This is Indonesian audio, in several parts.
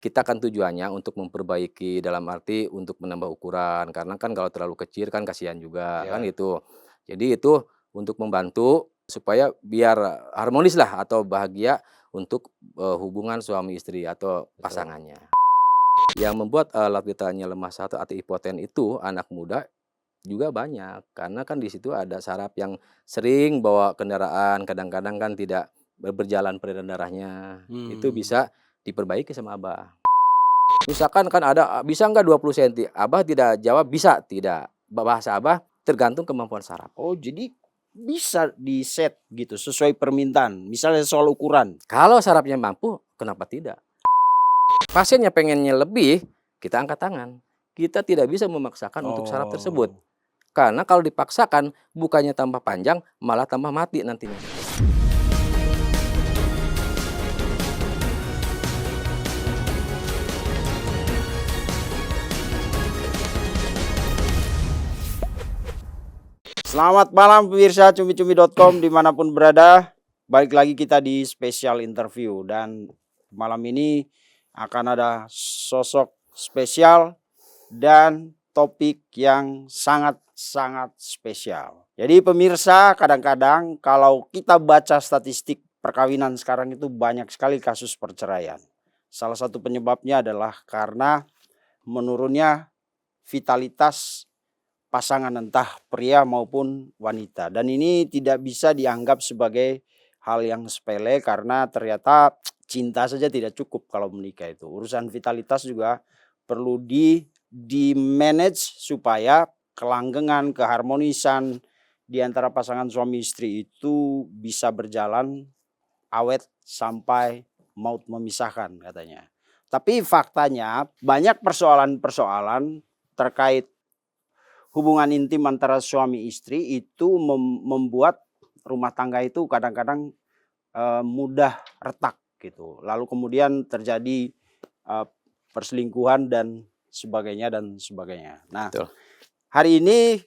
kita kan tujuannya untuk memperbaiki dalam arti untuk menambah ukuran, karena kan kalau terlalu kecil kan kasihan juga, kan Ya. gitu. Jadi itu untuk membantu supaya biar harmonislah atau bahagia untuk, hubungan suami istri atau Betul. pasangannya. Yang membuat, alat vitalnya lemah satu atau impoten itu anak muda juga banyak, karena kan di situ ada saraf yang sering bawa kendaraan, kadang-kadang kan tidak berjalan peredaran darahnya, itu Hmm. bisa diperbaiki sama Abah. Misalkan kan ada, "Bisa nggak 20 senti?" Abah tidak jawab, "Bisa." Tidak. Bahasa Abah tergantung kemampuan saraf. Oh, jadi bisa di-set gitu sesuai permintaan, misalnya soal ukuran? Kalau sarafnya mampu, kenapa tidak? Pasiennya pengennya lebih, kita angkat tangan. Kita tidak bisa memaksakan untuk saraf tersebut. Oh. Karena kalau dipaksakan, bukannya tambah panjang, malah tambah mati nantinya. Selamat malam pemirsa cumi-cumi.com dimanapun berada. Balik lagi kita di spesial interview, dan malam ini akan ada sosok spesial dan topik yang sangat-sangat spesial. Jadi pemirsa, kadang-kadang kalau kita baca statistik perkawinan sekarang itu banyak sekali kasus perceraian. Salah satu penyebabnya adalah karena menurunnya vitalitas pasangan, entah pria maupun wanita. Dan ini tidak bisa dianggap sebagai hal yang sepele, karena ternyata cinta saja tidak cukup kalau menikah itu. Urusan vitalitas juga perlu di-manage supaya kelanggengan, keharmonisan di antara pasangan suami istri itu bisa berjalan awet sampai maut memisahkan katanya. Tapi faktanya banyak persoalan-persoalan terkait hubungan intim antara suami istri itu membuat rumah tangga itu kadang-kadang mudah retak gitu. Lalu kemudian terjadi perselingkuhan dan sebagainya dan sebagainya. Nah, Betul. hari ini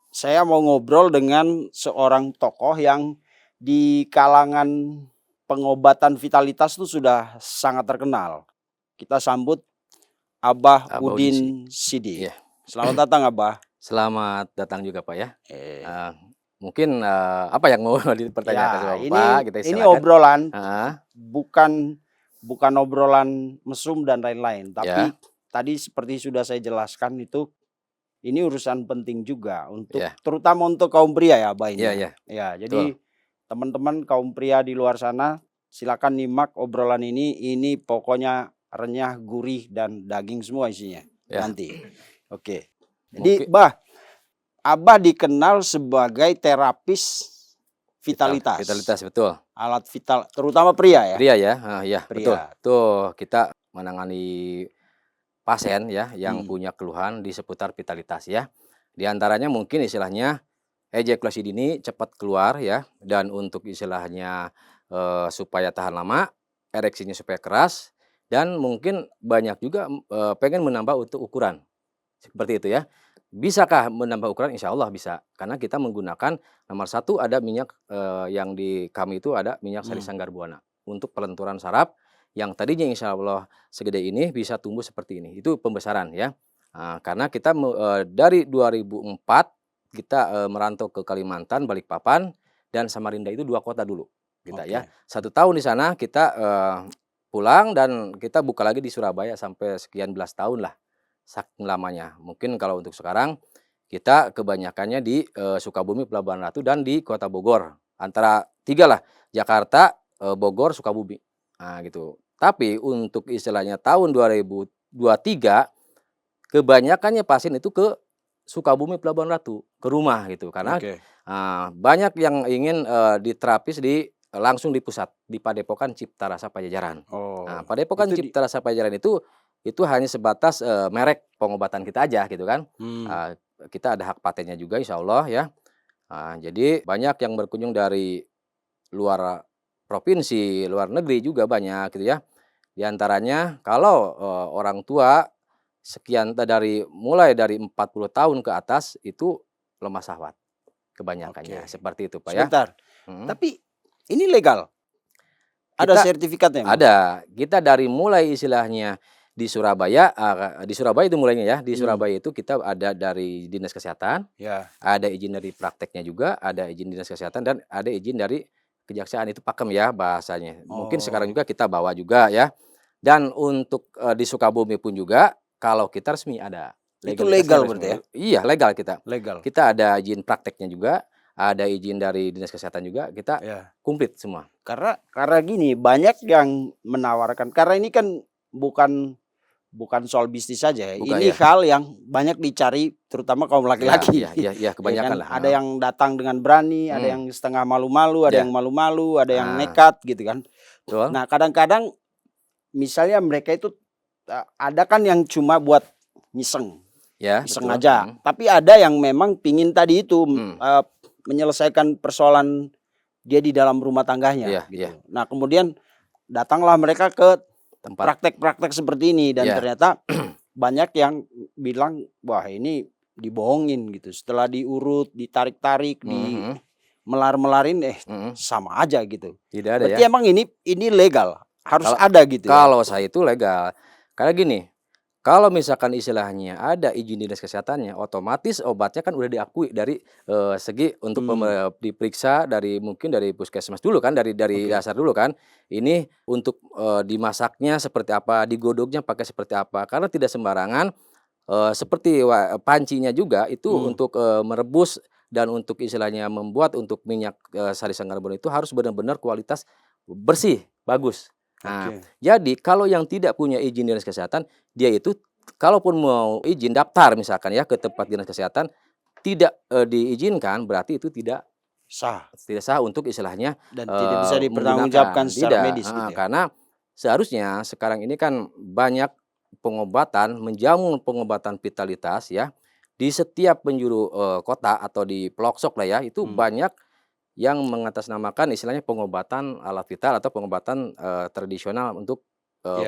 saya mau ngobrol dengan seorang tokoh yang di kalangan pengobatan vitalitas itu sudah sangat terkenal. Kita sambut Abah Abah Udin. Udin Sidik. Iya. Selamat datang Abah. Selamat datang juga Pak ya. Eh, Eee, Mungkin, apa yang mau dipertanyakan sama Ya, Bapak? Kita ini silakan. obrolan, Heeh, bukan obrolan mesum dan lain-lain, tapi ya, tadi seperti sudah saya jelaskan itu, ini urusan penting juga untuk ya, terutama untuk kaum pria ya, Abah, iya ini ya. iya, Ya, betul. jadi teman-teman kaum pria di luar sana silakan nyimak obrolan ini pokoknya renyah, gurih dan daging semua isinya Ya, nanti. Oke. Jadi, mungkin Abah dikenal sebagai terapis vitalitas. vitalitas, betul. Alat vital terutama pria ya? Pria ya? Iya betul. Pria. Tuh kita menangani pasien ya yang Hmm. punya keluhan di seputar vitalitas ya. Di antaranya mungkin istilahnya ejakulasi dini cepat keluar ya, dan untuk istilahnya, supaya tahan lama, ereksinya supaya keras, dan mungkin banyak juga, pengen menambah untuk ukuran, seperti itu ya. Bisakah menambah ukuran? Insya Allah bisa, karena kita menggunakan nomor satu ada minyak, yang di kami itu ada minyak sari Hmm. sanggar buana untuk pelenturan saraf yang tadinya insya Allah segede ini bisa tumbuh seperti ini, itu pembesaran ya. Karena kita dari 2004 kita, merantau ke Kalimantan, Balikpapan, dan Samarinda itu 2 kota dulu kita ya. Oke. 1 tahun di sana kita, pulang dan kita buka lagi di Surabaya sampai sekian belas tahun lah, saking lamanya. Mungkin kalau untuk sekarang kita kebanyakannya di, Sukabumi, Pelabuhan Ratu, dan di Kota Bogor. Antara 3 lah, Jakarta, Bogor, Sukabumi, gitu. Tapi untuk istilahnya tahun 2023 kebanyakannya pasien itu ke Sukabumi, Pelabuhan Ratu, ke rumah gitu. Karena, Oke. banyak yang ingin, diterapis langsung di pusat, di Padepokan Cipta Rasa Pajajaran. Oh, Padepokan itu Cipta Rasa Pajajaran itu hanya sebatas, merek pengobatan kita aja gitu kan. hmm, Eee, kita ada hak patennya juga insya Allah ya. Jadi banyak yang berkunjung dari luar provinsi, luar negeri juga banyak gitu ya. Di antaranya kalau, orang tua sekian mulai dari 40 tahun ke atas itu lemah syahwat kebanyakannya, oke. seperti itu Pak ya. Sebentar, Mhm. tapi ini legal? Ada kita sertifikatnya, Mas? ada. Kita dari mulai istilahnya di Surabaya itu mulainya ya. Di Hmm, Surabaya itu kita ada dari Dinas Kesehatan, ya. ada izin dari prakteknya juga, ada izin Dinas Kesehatan dan ada izin dari Kejaksaan, itu pakem ya bahasanya. Mungkin sekarang Oh, juga kita bawa juga ya. Dan untuk, di Sukabumi pun juga kalau kita resmi ada, itu legalitasnya legal berarti ya? resmi. Iya, legal kita. Legal. Kita ada izin prakteknya juga, ada izin dari Dinas Kesehatan juga, kita Ya. komplit semua. Karena gini, banyak yang menawarkan karena ini kan bukan bukan soal bisnis saja ya. Buka Ini ya. hal yang banyak dicari terutama kaum Iya laki-laki. iya iya iya, Ya kebanyakan kan, lah, ada heeh. yang datang dengan berani, ada Mhm, yang setengah malu-malu, ada iya, yang malu-malu, ada yang ah, nekat gitu kan. betul, Nah, kadang-kadang misalnya mereka itu ada kan yang cuma buat iseng, ya iseng betul, aja. Tapi ada yang memang pingin tadi itu mhm, menyelesaikan persoalan dia di dalam rumah tangganya iya iya, gitu. Nah, kemudian datanglah mereka ke tempat, praktek-praktek seperti ini dan iya, ternyata banyak yang bilang, "Wah, ini dibohongin," gitu. Setelah diurut, ditarik-tarik, mhm di mhm melar-melarin, mhm, sama aja gitu. tidak ada ya. Berarti emang ini legal, harus Kalau ada gitu ya? kalau saya itu legal. Karena gini, kalau misalkan istilahnya ada izin dinas kesehatannya, otomatis obatnya kan udah diakui dari, segi untuk Mmm, diperiksa dari mungkin dari puskesmas dulu kan, dari oke. dasar dulu kan. Ini untuk, dimasaknya seperti apa, digodoknya pakai seperti apa, karena tidak sembarangan, seperti pancinya juga itu Mmm, untuk, merebus dan untuk istilahnya membuat untuk minyak, sari sangalbon itu harus benar-benar kualitas bersih, bagus. Nah, oke. jadi kalau yang tidak punya izin dinas kesehatan, dia itu kalaupun mau izin daftar misalkan ya ke tempat dinas kesehatan, tidak, diizinkan, berarti itu tidak Sah tidak sah untuk istilahnya, dan tidak bisa dipertanggungjawabkan menggunakan. secara Tidak, medis heeh, gitu ya? karena seharusnya sekarang ini kan banyak pengobatan, menjamu pengobatan vitalitas ya, di setiap penjuru, kota atau di pelosok lah ya, itu Mmm, banyak yang mengatasnamakan istilahnya pengobatan alat vital atau pengobatan, tradisional untuk,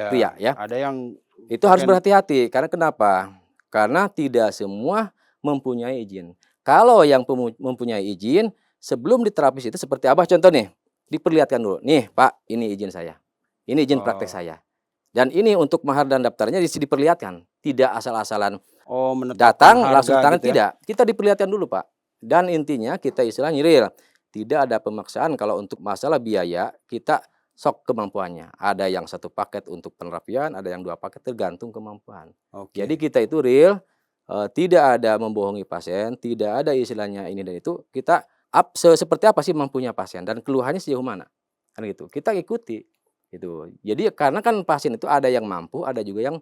pria ya ya. ada yang Itu harus pakai berhati-hati karena kenapa? Karena tidak semua mempunyai izin. Kalau yang mempunyai izin, sebelum diterapis itu seperti apa contoh nih, diperlihatkan dulu, "Nih Pak, ini izin saya, ini izin praktek oh saya, dan ini untuk mahar dan daftarnya diperlihatkan." Tidak asal-asalan oh menetapkan datang langsung harga tangan, gitu ya? tidak. Kita diperlihatkan dulu Pak, dan intinya kita istilahnya real, tidak ada pemaksaan kalau untuk masalah biaya, kita sok kemampuannya. Ada yang satu paket untuk penerapian, ada yang 2 paket tergantung kemampuan. Jadi Oke. kita itu real, tidak ada membohongi pasien, tidak ada istilahnya ini dan itu, kita seperti apa sih mampunya pasien dan keluhannya sejauh mana, kan gitu. Kita ikuti, gitu. Jadi karena kan pasien itu ada yang mampu, ada juga yang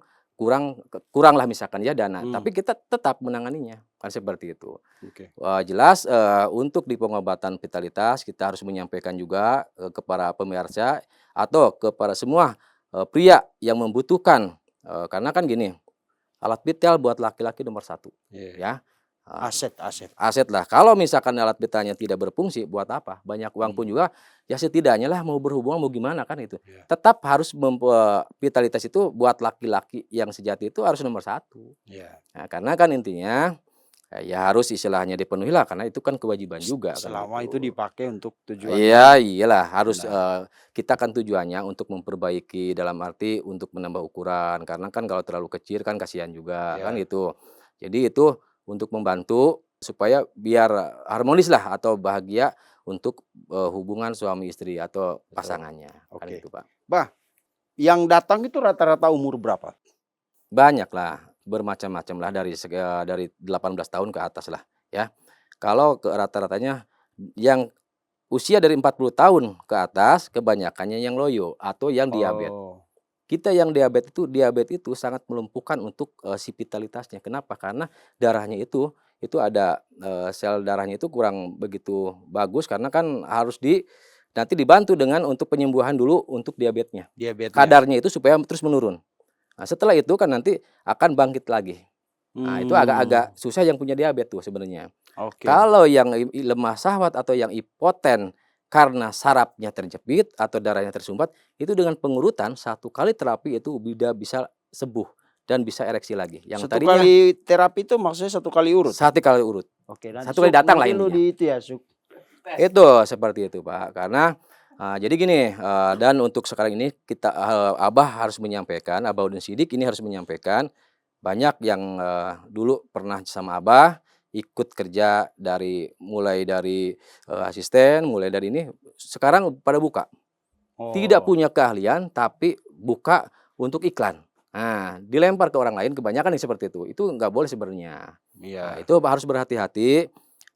kuranglah misalkan ya dana, Mmm, tapi kita tetap menanganinya, kan seperti itu. oke. Jelas, untuk di pengobatan vitalitas kita harus menyampaikan juga, kepada pemirsa atau kepada semua, pria yang membutuhkan, karena kan gini, alat vital buat laki-laki nomor satu Iya. ya, Aset aset. aset lah. Kalau misalkan alat vitalnya tidak berfungsi, buat apa? Banyak uang pun Mmm, juga, ya setidaknya lah mau berhubungan mau gimana kan itu. iya Tetap harus vitalitas itu buat laki-laki yang sejati itu harus nomor satu. iya. Nah, karena kan intinya, ya harus istilahnya dipenuhilah karena itu kan kewajiban juga kan Selama itu gitu. dipakai untuk tujuan yang Iya, iyalah harus, benar. kita kan tujuannya untuk memperbaiki dalam arti untuk menambah ukuran, karena kan kalau terlalu kecil kan kasihan juga kan Iya, gitu. Jadi itu untuk membantu supaya biar harmonislah atau bahagia untuk, hubungan suami istri atau betul. pasangannya, kan Oke. gitu, Pak. Bah, yang datang itu rata-rata umur berapa? Banyaklah, bermacam-macam lah dari 18 tahun ke atas lah ya. Kalau ke rata-ratanya yang usia dari 40 tahun ke atas kebanyakannya yang loyo atau yang diabetes. Oh, Kita yang diabetes itu sangat melumpuhkan untuk, si vitalitasnya. Kenapa? Karena darahnya itu ada, sel darahnya itu kurang begitu bagus karena kan harus nanti dibantu dengan untuk penyembuhan dulu untuk diabetesnya. diabetesnya. Kadarnya itu supaya terus menurun. Nah, setelah itu kan nanti akan bangkit lagi. Nah, itu Mmm, agak-agak susah yang punya diabetes tuh sebenarnya. oke. Kalau yang lemah syahwat atau yang hipoten karena sarafnya terjepit atau darahnya tersumbat, itu dengan pengurutan 1 kali terapi itu bisa sembuh dan bisa ereksi lagi. Yang Satu tadinya kali terapi itu maksudnya 1 kali urut? 1 kali urut, Oke, dan 1 kali datang lah nanti lu intinya. di itu ya, Itu, seperti itu, Pak. Karena, Jadi gini, dan untuk sekarang ini kita, Abah harus menyampaikan, Abaudin Shidik ini harus menyampaikan, banyak yang, dulu pernah sama Abah, ikut kerja mulai dari, asisten, mulai dari ini, sekarang pada buka. Tidak Oh, punya keahlian, tapi buka untuk iklan. Nah, dilempar ke orang lain, kebanyakan yang seperti itu. Itu nggak boleh sebenarnya. Nah, iya. itu harus berhati-hati,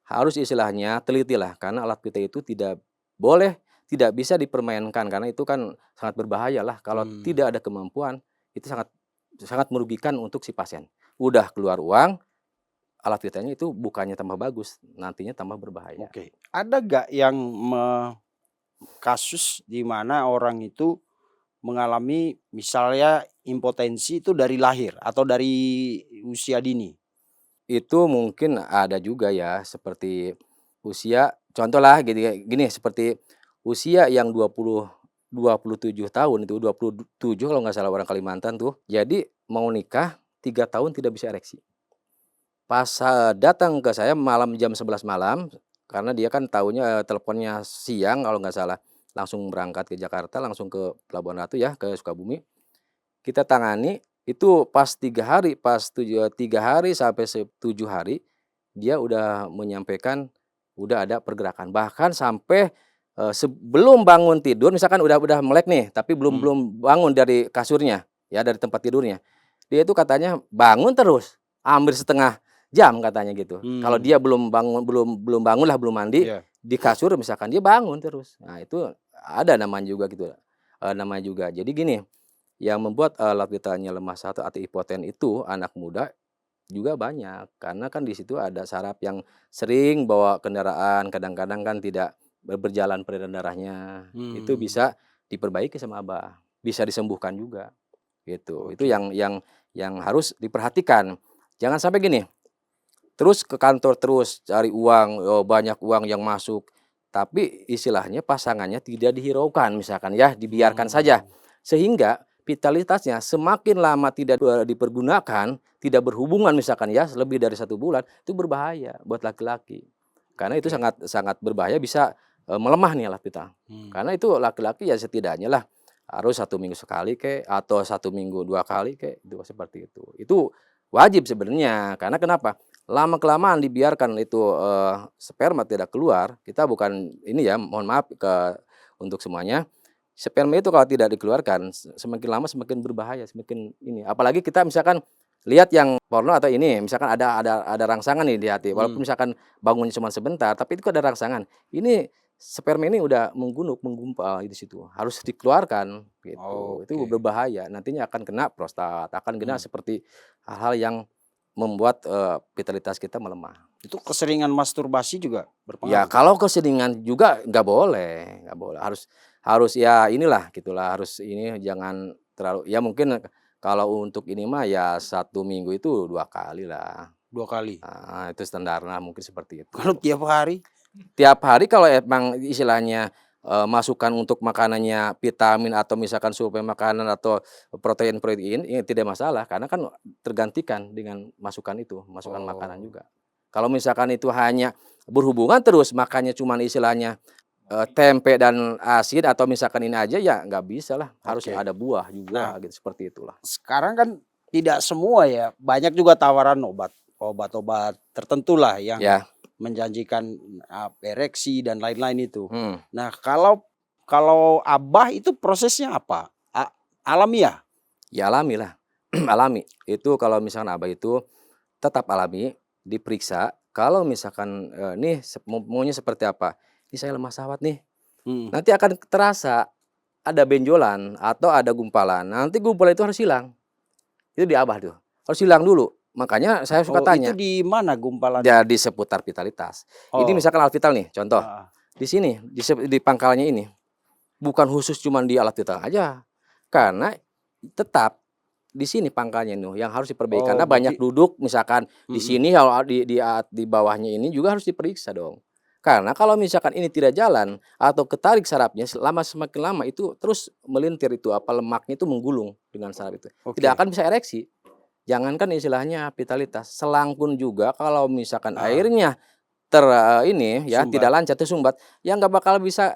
harus istilahnya telitilah, karena alat kita itu tidak boleh, tidak bisa dipermainkan, karena itu kan sangat berbahaya lah kalau Hmm, tidak ada kemampuan, itu sangat sangat merugikan untuk si pasien. Udah keluar uang, alat vitalnya itu bukannya tambah bagus, nantinya tambah berbahaya. oke. Ada gak yang kasus di mana orang itu mengalami misalnya impotensi itu dari lahir atau dari usia dini? Itu mungkin ada juga ya, seperti usia contohlah gini, seperti usia yang 27 tahun itu, 27 kalau nggak salah orang Kalimantan tuh. Jadi mau nikah 3 tahun tidak bisa ereksi. Pas, datang ke saya malam jam 11 malam, karena dia kan tahunya, teleponnya siang kalau nggak salah, langsung berangkat ke Jakarta, langsung ke Pelabuhan Ratu ya, ke Sukabumi. Kita tangani, itu pas 3 hari, pas 3 hari sampai 7 hari, dia udah menyampaikan, udah ada pergerakan. Bahkan sampai, sebelum bangun tidur, misalkan udah melek nih, tapi belum Hmm, belum bangun dari kasurnya, ya dari tempat tidurnya. Dia itu katanya bangun terus, hampir setengah jam katanya gitu. Kalau mmm, dia belum bangun belum bangun lah, belum mandi, iya, di kasur misalkan, dia bangun terus. Nah itu ada namanya juga gitu, namanya juga. Jadi gini, yang membuat, alat vitalnya lemah satu atau impoten itu anak muda juga banyak, karena kan di situ ada saraf yang sering bawa kendaraan, kadang-kadang kan tidak berjalan peredaran darahnya, itu mmm, bisa diperbaiki sama Abah, bisa disembuhkan juga, gitu. Itu oke, yang harus diperhatikan. Jangan sampai gini, terus ke kantor terus cari uang, banyak uang yang masuk, tapi istilahnya pasangannya tidak dihiraukan misalkan ya, dibiarkan saja. mmm, Sehingga vitalitasnya semakin lama tidak, dipergunakan, tidak berhubungan misalkan ya, lebih dari 1 bulan, itu berbahaya buat laki-laki. Karena itu oke, sangat sangat berbahaya, bisa, melemah nih alat vital. mmm, Karena itu laki-laki ya setidaknya lah harus 1 minggu sekali kek, atau 1 minggu 2 kali kek, itu seperti itu. Itu wajib sebenarnya, karena kenapa? Lama-kelamaan dibiarkan itu, sperma tidak keluar, kita bukan ini ya, mohon maaf untuk semuanya, sperma itu kalau tidak dikeluarkan, semakin lama semakin berbahaya, semakin ini. Apalagi kita misalkan lihat yang porno atau ini, misalkan ada rangsangan nih di hati, mmm, walaupun misalkan bangunnya cuma sebentar, tapi itu kan ada rangsangan. Ini sperma ini udah menggumpal di situ, harus dikeluarkan gitu. Itu oke, berbahaya, nantinya akan kena prostat, akan kena mmm. seperti hal-hal yang membuat, vitalitas kita melemah. Itu keseringan masturbasi juga Ya berpengaruh, Kak? kalau keseringan juga nggak boleh, harus harus ya inilah gitulah, harus ini jangan terlalu ya mungkin kalau untuk ini mah ya 1 minggu itu 2 kali lah, 2 kali? itu standarnya mungkin seperti itu. Kalau tiap hari? Tiap hari kalau emang istilahnya, masukan untuk makanannya vitamin atau misalkan suplemen makanan atau protein-protein, ya tidak masalah karena kan tergantikan dengan masukan itu, masukan makanan Oh, juga. Kalau misalkan itu hanya berhubungan terus makannya cuman istilahnya, tempe dan asin atau misalkan ini aja ya nggak bisa lah, harus oke. ada buah Nah, juga gitu, seperti itulah. sekarang kan tidak semua ya, banyak juga tawaran obat-obat tertentu lah yang Ya, menjanjikan, ereksi dan lain-lain itu. hmm, Nah, kalau kalau Abah itu prosesnya apa? Alamiah? ya alami lah, alami. Itu kalau misalkan Abah itu tetap alami, diperiksa, kalau misalkan, nih maunya seperti apa, "Ini saya lemah syahwat nih." Mhm. Nanti akan terasa ada benjolan atau ada gumpalan, nanti gumpalan itu harus hilang, itu di Abah tuh, harus hilang dulu. Makanya saya suka Oh, itu tanya, di mana gumpalannya? jadi seputar vitalitas. Ini Oh, misalkan alat vital nih, contoh, heeh. di sini, di pangkalnya ini, bukan khusus cuman di alat vital aja, karena tetap di sini pangkalnya nih yang harus diperbaiki, Oh, karena banyak berarti duduk misalkan di mhm. sini kalau di bawahnya ini juga harus diperiksa dong. Karena kalau misalkan ini tidak jalan atau ketarik sarafnya semakin lama itu terus melintir itu apa lemaknya itu menggulung dengan saraf itu. Tidak Oke, akan bisa ereksi. Jangankan istilahnya vitalitas, selang pun juga kalau misalkan heeh, airnya ini ya tidak sumbat. lancar tersumbat, ya nggak bakal bisa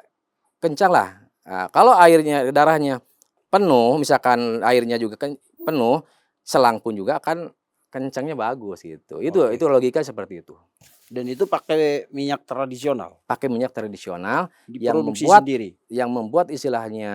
kencang lah. Nah, kalau airnya darahnya penuh, misalkan airnya juga penuh, selang pun juga akan kencangnya bagus gitu. Itu Oke. logika seperti itu. Dan itu pakai minyak tradisional, Pakai minyak tradisional yang diproduksi membuat sendiri. istilahnya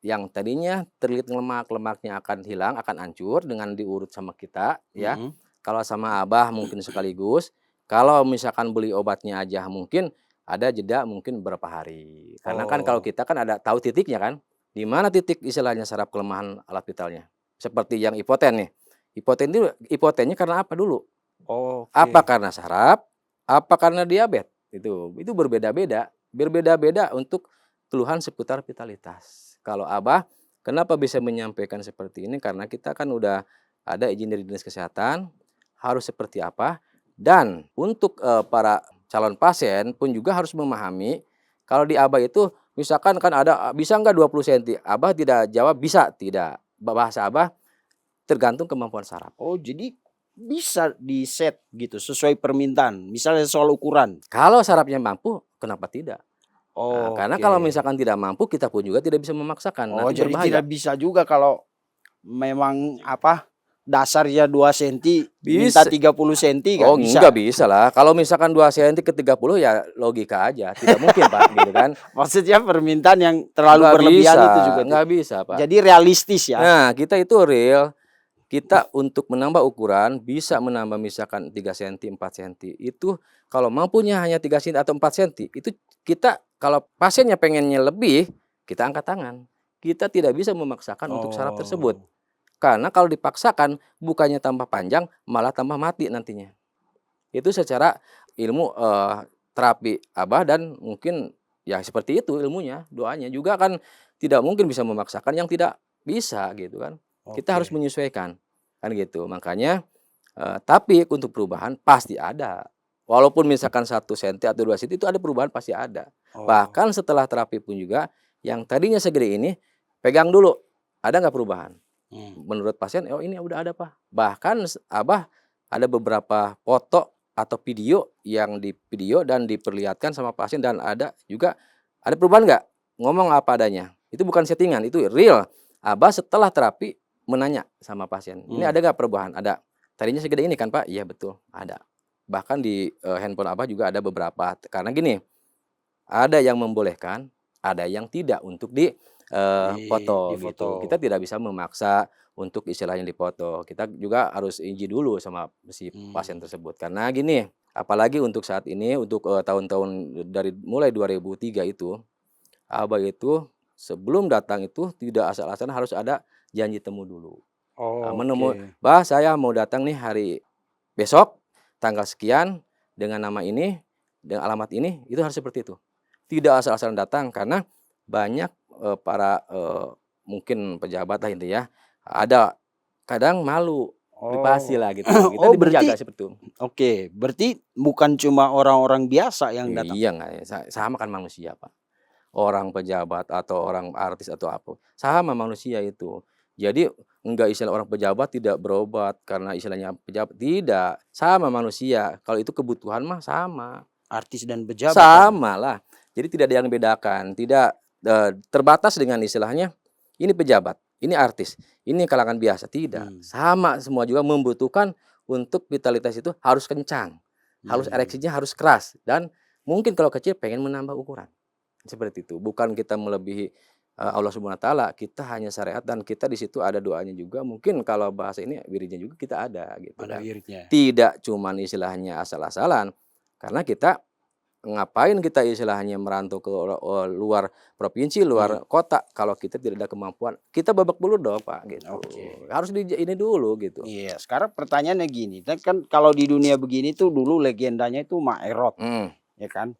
yang tadinya terlihat lemaknya akan hilang, akan hancur dengan diurut sama kita ya. Mhm. Kalau sama Abah mungkin sekaligus, kalau misalkan beli obatnya aja mungkin ada jeda mungkin beberapa hari. Karena kan kalau Oh, kita kan ada tahu titiknya kan, di mana titik istilahnya saraf kelemahan alat vitalnya. Seperti yang hipoten nih. Hipotennya karena apa dulu? Apa oke. karena saraf, apa karena diabetes? Itu berbeda-beda. Berbeda-beda untuk keluhan seputar vitalitas. Kalau Abah, kenapa bisa menyampaikan seperti ini? Karena kita kan udah ada izin dari Dinas Kesehatan, harus seperti apa, dan untuk, para calon pasien pun juga harus memahami, kalau di Abah itu misalkan kan ada, "Bisa nggak 20 senti?" Abah tidak jawab, "Bisa," tidak. Bahasa Abah, tergantung kemampuan saraf. Oh, jadi bisa di-set gitu sesuai permintaan, misalnya soal ukuran? Kalau sarafnya mampu, kenapa tidak? Nah, karena Oke. kalau misalkan tidak mampu, kita pun juga tidak bisa memaksakan, Oh, nanti jadi tidak berbahaya. bisa juga kalau memang apa, dasarnya 2 senti minta Bisa 30 senti nggak oh bisa? enggak bisa lah, kalau misalkan 2 senti ke 30 ya logika aja, tidak mungkin Pak, gitu kan. Maksudnya permintaan yang terlalu berlebihan itu juga Nggak bisa Pak. jadi realistis ya? Nah, kita itu real, kita untuk menambah ukuran bisa menambah misalkan 3 senti, 4 senti, itu kalau mampunya hanya 3 senti atau 4 senti, itu kita kalau pasiennya pengennya lebih, kita angkat tangan. Kita tidak bisa memaksakan untuk saraf tersebut. Oh. Karena kalau dipaksakan, bukannya tambah panjang, malah tambah mati nantinya. Itu secara ilmu, terapi Abah dan mungkin ya seperti itu ilmunya, doanya juga kan tidak mungkin bisa memaksakan yang tidak bisa gitu kan. Kita harus Oke. menyesuaikan, kan gitu. Makanya, tapi untuk perubahan pasti ada. Walaupun misalkan 1 senti atau 2 senti itu ada perubahan pasti ada. Oh. Bahkan setelah terapi pun juga yang tadinya segede ini, pegang dulu, ada nggak perubahan? Mmm. Menurut pasien, "Oh ini udah ada Pak." Bahkan Abah ada beberapa foto atau video yang di-video dan diperlihatkan sama pasien dan ada juga, "Ada perubahan nggak?" Ngomong apa adanya. Itu bukan settingan, itu real. Abah setelah terapi menanya sama pasien, "Ini Mmm. ada nggak perubahan?" "Ada." "Tadinya segede ini kan Pak?" "Iya betul, ada." Bahkan di, handphone Abah juga ada beberapa, karena gini, ada yang membolehkan, ada yang tidak untuk foto Difoto. gitu. Kita tidak bisa memaksa untuk istilahnya dipoto. Kita juga harus izin dulu sama si pasien Mmm. tersebut. Karena gini, apalagi untuk saat ini, untuk, tahun-tahun dari mulai 2003 itu, Abah itu sebelum datang itu tidak asal-asalan, harus ada janji temu dulu. Oke. "Bah, saya mau datang nih hari besok, tanggal sekian, dengan nama ini, dengan alamat ini," itu harus seperti itu. Tidak asal-asalan datang karena banyak, para, mungkin pejabat lah intinya, ada kadang malu, privasi Oh. lah gitu, kita Oh, berarti menjaga seperti itu. oke, berarti bukan cuma orang-orang biasa yang datang? Iya nggak ya, sama kan manusia Pak, orang pejabat atau orang artis atau apa, sama manusia itu. Jadi enggak istilah orang pejabat tidak berobat karena istilahnya pejabat, tidak, sama manusia, kalau itu kebutuhan mah sama. Artis dan pejabat tapi? Samalah. Jadi tidak ada yang membedakan, tidak, terbatas dengan istilahnya, ini pejabat, ini artis, ini kalangan biasa, tidak. Mmm. Sama semua juga membutuhkan untuk vitalitas itu harus kencang, harus Mmm. ereksinya harus keras, dan mungkin kalau kecil pengen menambah ukuran, seperti itu. Bukan kita melebihi, Allah Subhanahu wa taala, kita hanya syariat dan kita di situ ada doanya juga, mungkin kalau bahasa ini wiridnya juga kita ada, gitu Ada kan. wiridnya. Tidak cuman istilahnya asal-asalan, karena kita ngapain kita istilahnya merantau ke luar provinsi, Mmm. luar kota, kalau kita tidak ada kemampuan, kita babak belur dong, Pak, gitu. Oke. Harus ini dulu gitu. Iya, sekarang pertanyaannya gini, kan kalau di dunia begini tuh dulu legendanya itu Maerot, Mhm, ya kan?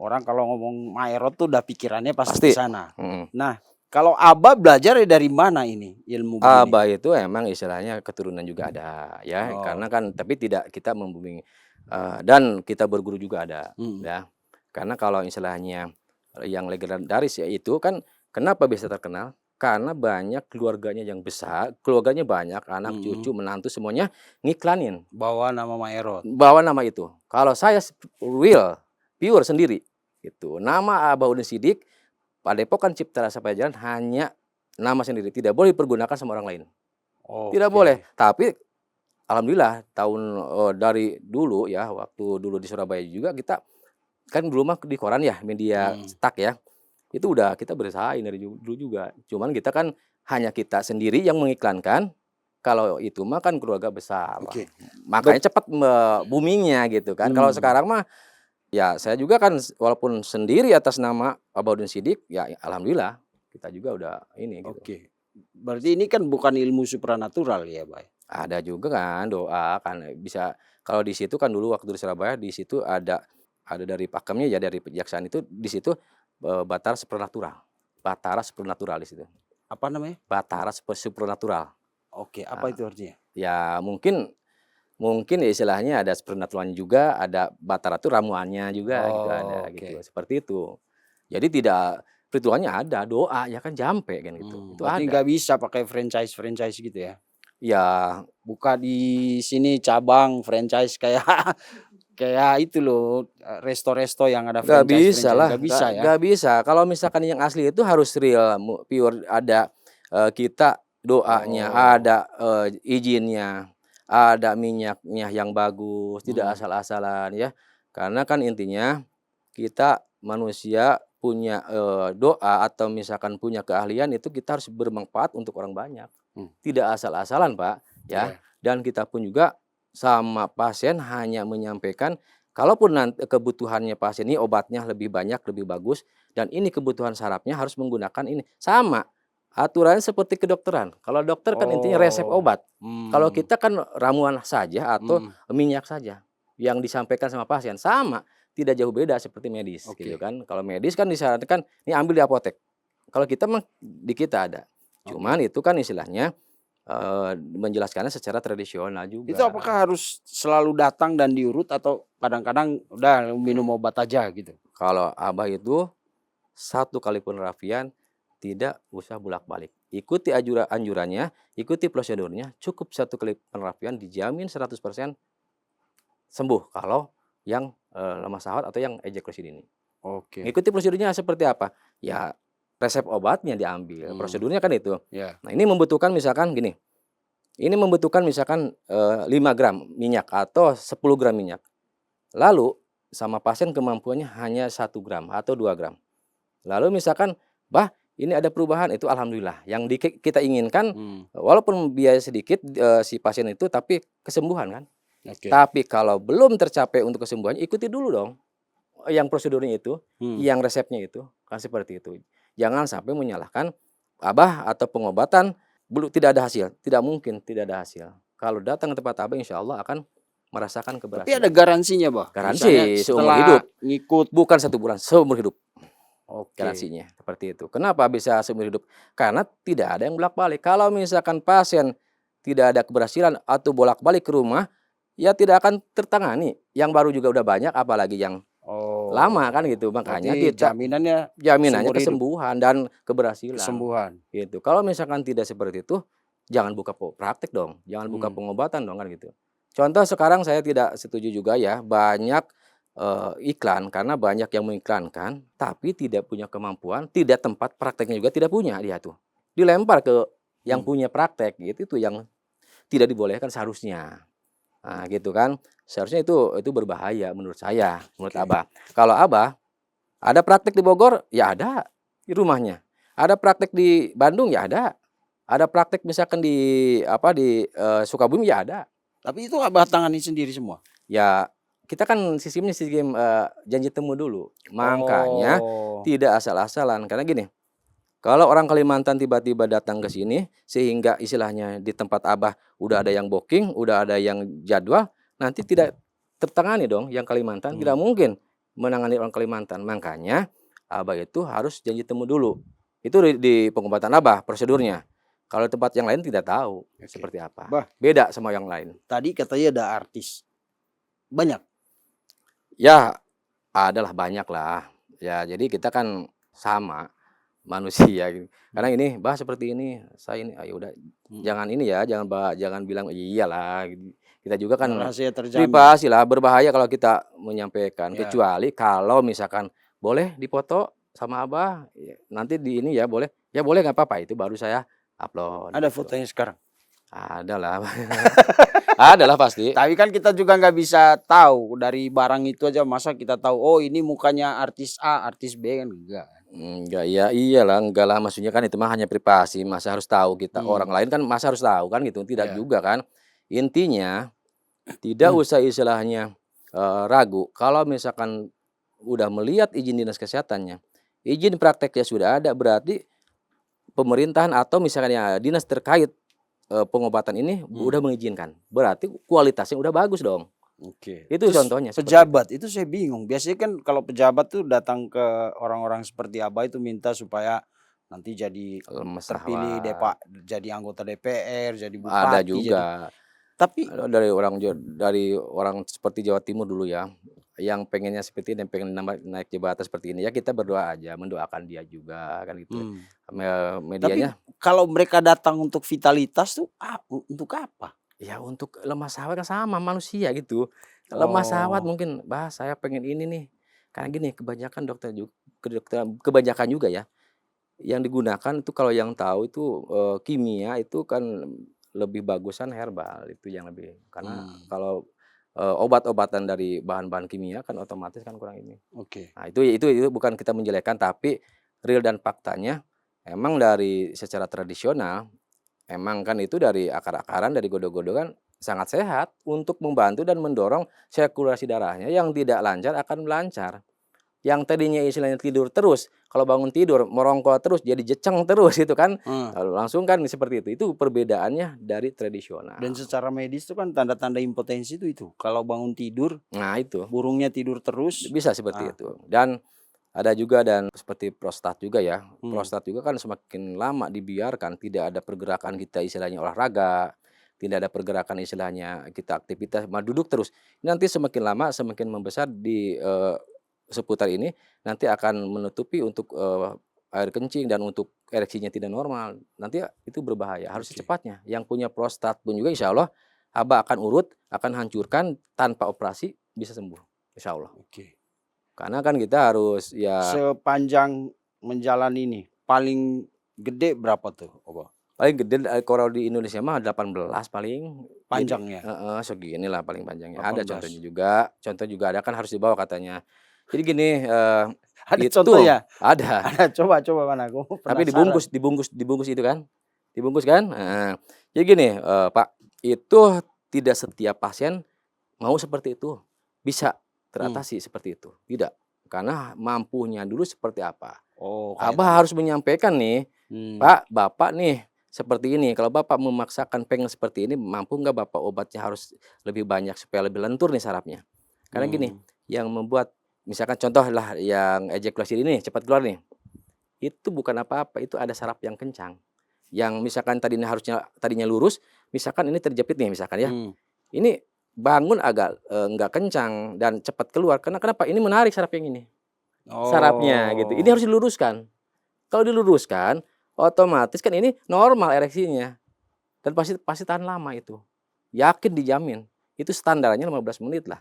Orang kalau ngomong Maerot tuh udah pikirannya pasti ke pasti, sana. mhm. Nah, kalau Abah belajar dari mana ini ilmu begini? Abah itu emang istilahnya keturunan juga ada ya, Oh. karena kan tapi tidak kita membumi, dan kita berguru juga ada, Mhm. ya. Karena kalau istilahnya yang legendaris ya itu kan kenapa bisa terkenal, karena banyak keluarganya yang besar, keluarganya banyak, anak, Mhm. cucu, menantu semuanya ngiklanin. Bawa nama Maerot. Bawa nama itu. Kalau saya real, pure sendiri, gitu. Nama Abaudin Sidik Padepokan Cipta Rasa Pajajaran hanya nama sendiri, tidak boleh dipergunakan sama orang lain. Tidak Oke. boleh. Tapi alhamdulillah dari dulu ya, waktu dulu di Surabaya juga kita kan dulu mah di koran ya, media cetak ya. Itu udah kita bersaing dari dulu juga. Cuman kita kan hanya kita sendiri yang mengiklankan. Kalau itu mah kan keluarga besar. Oke. Makanya cepat booming-nya gitu kan. Kalau sekarang mah ya saya juga kan walaupun sendiri atas nama Abaudin Sidik, ya alhamdulillah kita juga udah ini gitu. Oke. Berarti ini kan bukan ilmu supranatural ya, Bay? Ada juga kan doa kan bisa kalau di situ kan dulu waktu di Surabaya di situ ada dari pakemnya ya dari kejaksaan itu di situ Batara Supranatural. Batara Supranatural di situ. Apa namanya? Batara Supranatural. Oke, apa itu artinya? Ya mungkin ya istilahnya ada supernaturalnya juga, ada Batara tuh ramuannya juga gitu ada gitu, seperti itu. Jadi tidak ritualnya ada, doa ya kan jampe kan gitu, itu Berarti ada. nggak bisa pakai franchise gitu ya? Ya Buka di sini cabang franchise kayak kayak itu loh, resto-resto yang ada nggak bisa franchise, lah, nggak bisa ya? nggak bisa. Kalau misalkan yang asli itu harus real, pure ada kita doanya, ada izinnya, ada minyaknya yang bagus, tidak asal-asalan ya. Karena kan intinya kita manusia punya doa atau misalkan punya keahlian itu kita harus bermanfaat untuk orang banyak. Tidak asal-asalan, Pak, ya. Dan kita pun juga sama pasien hanya menyampaikan kalaupun nanti kebutuhannya pasien ini obatnya lebih banyak, lebih bagus dan ini kebutuhan sarafnya harus menggunakan ini. Sama, aturannya seperti kedokteran. Kalau dokter kan intinya resep obat. Kalau kita kan ramuan saja atau minyak saja yang disampaikan sama pasien. Sama, tidak jauh beda seperti medis gitu kan. Kalau medis kan disarankan ini ambil di apotek. Kalau kita mah di kita ada. Cuman itu kan istilahnya menjelaskannya secara tradisional juga. Itu apakah harus selalu datang dan diurut atau kadang-kadang udah minum obat aja gitu? Kalau Abah itu 1 kali penerapian tidak usah bolak-balik. Ikuti anjurannya, ikuti prosedurnya, cukup 1 kali penerapian dijamin 100% sembuh kalau yang lemah syahwat atau yang ejakulasi dini. Oke. Ikuti prosedurnya seperti apa? Ya resep obatnya diambil, prosedurnya kan itu. Nah ini membutuhkan misalkan gini, ini membutuhkan misalkan 5 gram minyak atau 10 gram minyak. Lalu sama pasien kemampuannya hanya 1 gram atau 2 gram. Lalu misalkan, "Bah, ini ada perubahan," itu alhamdulillah. Yang kita inginkan walaupun biaya sedikit si pasien itu tapi kesembuhan kan. Tapi kalau belum tercapai untuk kesembuhan, ikuti dulu dong yang prosedurnya itu, yang resepnya itu, kan seperti itu. Jangan sampai menyalahkan Abah atau pengobatan belum tidak ada hasil, tidak mungkin tidak ada hasil. Kalau datang ke tempat Abah insya Allah akan merasakan Tapi ada keberhasilan. garansinya, Bah? Garansi seumur Setelah hidup, ngikut. bukan 1 bulan, seumur hidup Oke. garansinya seperti itu. Kenapa bisa seumur hidup? Karena tidak ada yang bolak-balik. Kalau misalkan pasien tidak ada keberhasilan atau bolak-balik ke rumah, ya tidak akan tertangani. Yang baru juga udah banyak, apalagi yang lama kan gitu. Makanya Berarti kita jaminannya jaminannya seumur hidup. kesembuhan dan keberhasilan. Kesembuhan. Gitu. Kalau misalkan tidak seperti itu, jangan buka praktek dong, jangan buka pengobatan dong kan gitu. Contoh sekarang saya tidak setuju juga ya, banyak iklan karena banyak yang mengiklankan tapi tidak punya kemampuan, tidak tempat prakteknya juga tidak punya dia tuh. Dilempar ke yang punya praktek gitu, itu yang tidak dibolehkan seharusnya. Nah, gitu kan. Seharusnya itu berbahaya menurut saya, menurut Abah. Kalau Abah ada praktek di Bogor, ya ada di rumahnya. Ada praktek di Bandung, ya ada. Ada praktek misalkan di Sukabumi, ya ada. Tapi itu Abah tangani sendiri semua? Ya kita kan sistem janji temu dulu. Makanya tidak asal-asalan. Karena gini, kalau orang Kalimantan tiba-tiba datang ke sini sehingga istilahnya di tempat Abah udah ada yang booking, udah ada yang jadwal, nanti tidak tertangani dong yang Kalimantan. Tidak mungkin menangani orang Kalimantan. Makanya Abah itu harus janji temu dulu. Itu di pengobatan Abah prosedurnya. Kalau tempat yang lain tidak tahu seperti apa. Bah, beda sama yang lain. Tadi katanya ada artis. Banyak? Ya, adalah banyak lah. Ya, jadi kita kan sama manusia gitu. Karena ini, Bah seperti ini, saya ini, ayo udah jangan ini ya, jangan bilang iyalah. Kita juga kan Rahasia terjamin. privasi lah, berbahaya kalau kita menyampaikan. Ya. Kecuali kalau misalkan boleh dipoto sama Abah, nanti di ini ya boleh? Ya boleh nggak apa-apa, itu baru saya upload Ada gitu. fotonya sekarang? Ada lah. Ada lah pasti. Tapi kan kita juga nggak bisa tahu dari barang itu aja, masa kita tahu, oh ini mukanya artis A, artis B, kan enggak. Enggak, ya iyalah, enggak lah, maksudnya kan itu mah hanya privasi, masa harus tahu kita, orang lain kan masa harus tahu kan gitu, tidak Ya. juga kan. Intinya tidak usah istilahnya, ragu kalau misalkan udah melihat izin dinas kesehatannya, izin prakteknya sudah ada, berarti pemerintahan atau misalkan ya dinas terkait, pengobatan ini udah mengizinkan, berarti kualitasnya udah bagus dong. Oke. Itu Terus contohnya seperti itu. pejabat itu saya bingung. Biasanya kan kalau pejabat tuh datang ke orang-orang seperti Abah itu minta supaya nanti jadi Lemes terpilih rahwat. jadi anggota DPR, jadi Ada bupati, jadi. juga. Tapi Dari orang seperti Jawa Timur dulu ya, yang pengennya seperti ini, yang pengen naik jabatan seperti ini, ya kita berdoa aja, mendoakan dia juga kan gitu. tapi Medianya kalau mereka datang untuk vitalitas tuh untuk apa? ya untuk lemah syahwat kan sama manusia gitu. Lemah syahwat Oh. mungkin, "Bah, saya pengen ini nih." Karena gini, kebanyakan kebanyakan juga ya, yang digunakan itu kalau yang tahu itu, kimia itu kan lebih bagusan herbal, itu yang lebih. Karena kalau, obat-obatan dari bahan-bahan kimia kan otomatis kan kurang ini. Oke. Nah itu bukan kita menjelekkan, tapi real dan faktanya emang dari secara tradisional, emang kan itu dari akar-akaran, dari godo-godo kan sangat sehat untuk membantu dan mendorong sirkulasi darahnya yang tidak lancar akan melancar. Yang tadinya istilahnya tidur terus, kalau bangun tidur merongkol terus, jadi jeceng terus itu kan, langsung kan seperti itu. Itu perbedaannya dari Dan tradisional. secara medis tuh kan tanda-tanda impotensi itu. Kalau bangun tidur, Nah itu, burungnya tidur terus. bisa seperti Ah, itu. Dan ada juga dan seperti prostat juga ya, hmm, prostat juga kan semakin lama dibiarkan, tidak ada pergerakan kita istilahnya olahraga, tidak ada pergerakan istilahnya kita aktivitas, malah duduk terus. Nanti semakin lama semakin membesar di, seputar ini, nanti akan menutupi untuk, air kencing dan untuk ereksinya tidak normal. Nanti itu berbahaya, harus oke, secepatnya. Yang punya prostat pun juga insya Allah Abah akan urut, akan hancurkan tanpa operasi bisa sembuh, insya Allah. oke. Karena kan kita harus ya Sepanjang menjalani ini, paling gede berapa tuh, Oba? paling gede kalau di Indonesia mah 18 paling. Jadi Panjangnya heeh, seginilah paling panjangnya. Ada 18. contoh juga ada kan harus dibawa katanya. Jadi gini, Ada itu contohnya? ada, Ada, coba mana, aku tapi penasaran. dibungkus itu kan, dibungkus kan, heeh. Jadi gini, Pak, itu tidak setiap pasien mau seperti itu, bisa Hmm. teratasi seperti itu, tidak. Karena mampunya dulu seperti apa. Oh, kayak tadi. Abah harus menyampaikan nih, Hmm. "Pak, Bapak nih seperti ini, kalau Bapak memaksakan pengen seperti ini, mampu nggak Bapak obatnya harus lebih banyak supaya lebih lentur nih sarafnya?" Karena gini, Hmm. yang membuat misalkan contoh lah yang ejakulasi ini cepat keluar nih, itu bukan apa-apa, itu ada saraf yang kencang. Yang misalkan tadinya lurus, misalkan ini terjepit nih misalkan ya, Hmm. ini bangun agak, nggak kencang dan cepat keluar, karena kenapa? Ini menarik saraf yang ini, sarafnya gitu, ini Oh, harus diluruskan. Kalau diluruskan, otomatis kan ini normal ereksinya dan pasti pasti tahan lama itu. Yakin dijamin. Itu standarnya 15 menit lah.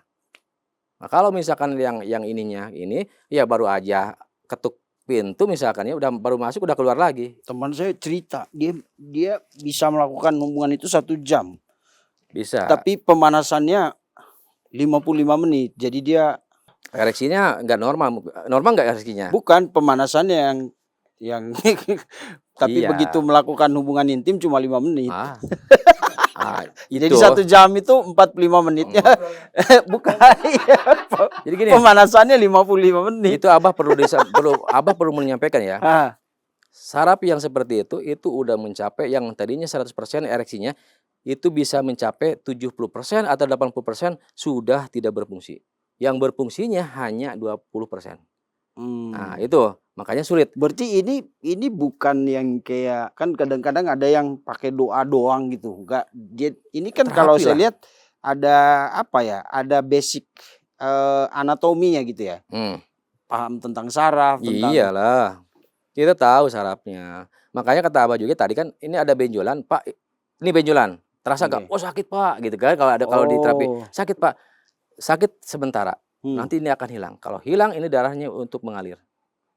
Nah, kalau misalkan yang ininya ini, ya baru aja ketuk pintu misalkan ya udah baru masuk udah keluar lagi. teman saya cerita, dia dia bisa melakukan hubungan itu 1 jam, Bisa. tapi pemanasannya 55 menit. Jadi dia Ereksinya nggak normal, normal nggak ereksinya? bukan pemanasannya yang tapi begitu Iya. melakukan hubungan intim cuma 5 menit. Ah, Jadi itu. 1 jam itu 45 menitnya bukan, iya, Jadi gini, pemanasannya 55 menit. itu Abah perlu menyampaikan ya. Ah, Saraf yang seperti itu udah mencapai yang tadinya 100% ereksinya, itu bisa mencapai 70% atau 80% sudah tidak berfungsi. Yang berfungsinya hanya 20%. Nah hmm. itu, makanya sulit. Berarti ini bukan yang kayak, kan kadang-kadang ada yang pakai doa doang gitu, enggak, ini kan kalau Terapi saya lah. lihat ada apa ya, ada basic, anatominya gitu ya, Hmm, paham tentang saraf, tentang. iyalah, kita tahu sarafnya. Makanya kata Abah juga tadi kan, ini ada benjolan, Pak, ini benjolan, terasa nggak? Oke. Oh sakit Pak, gitu kan, kalau di terapi, Oh, sakit Pak, sakit sementara, hmm, nanti ini akan hilang. Kalau hilang ini darahnya untuk mengalir.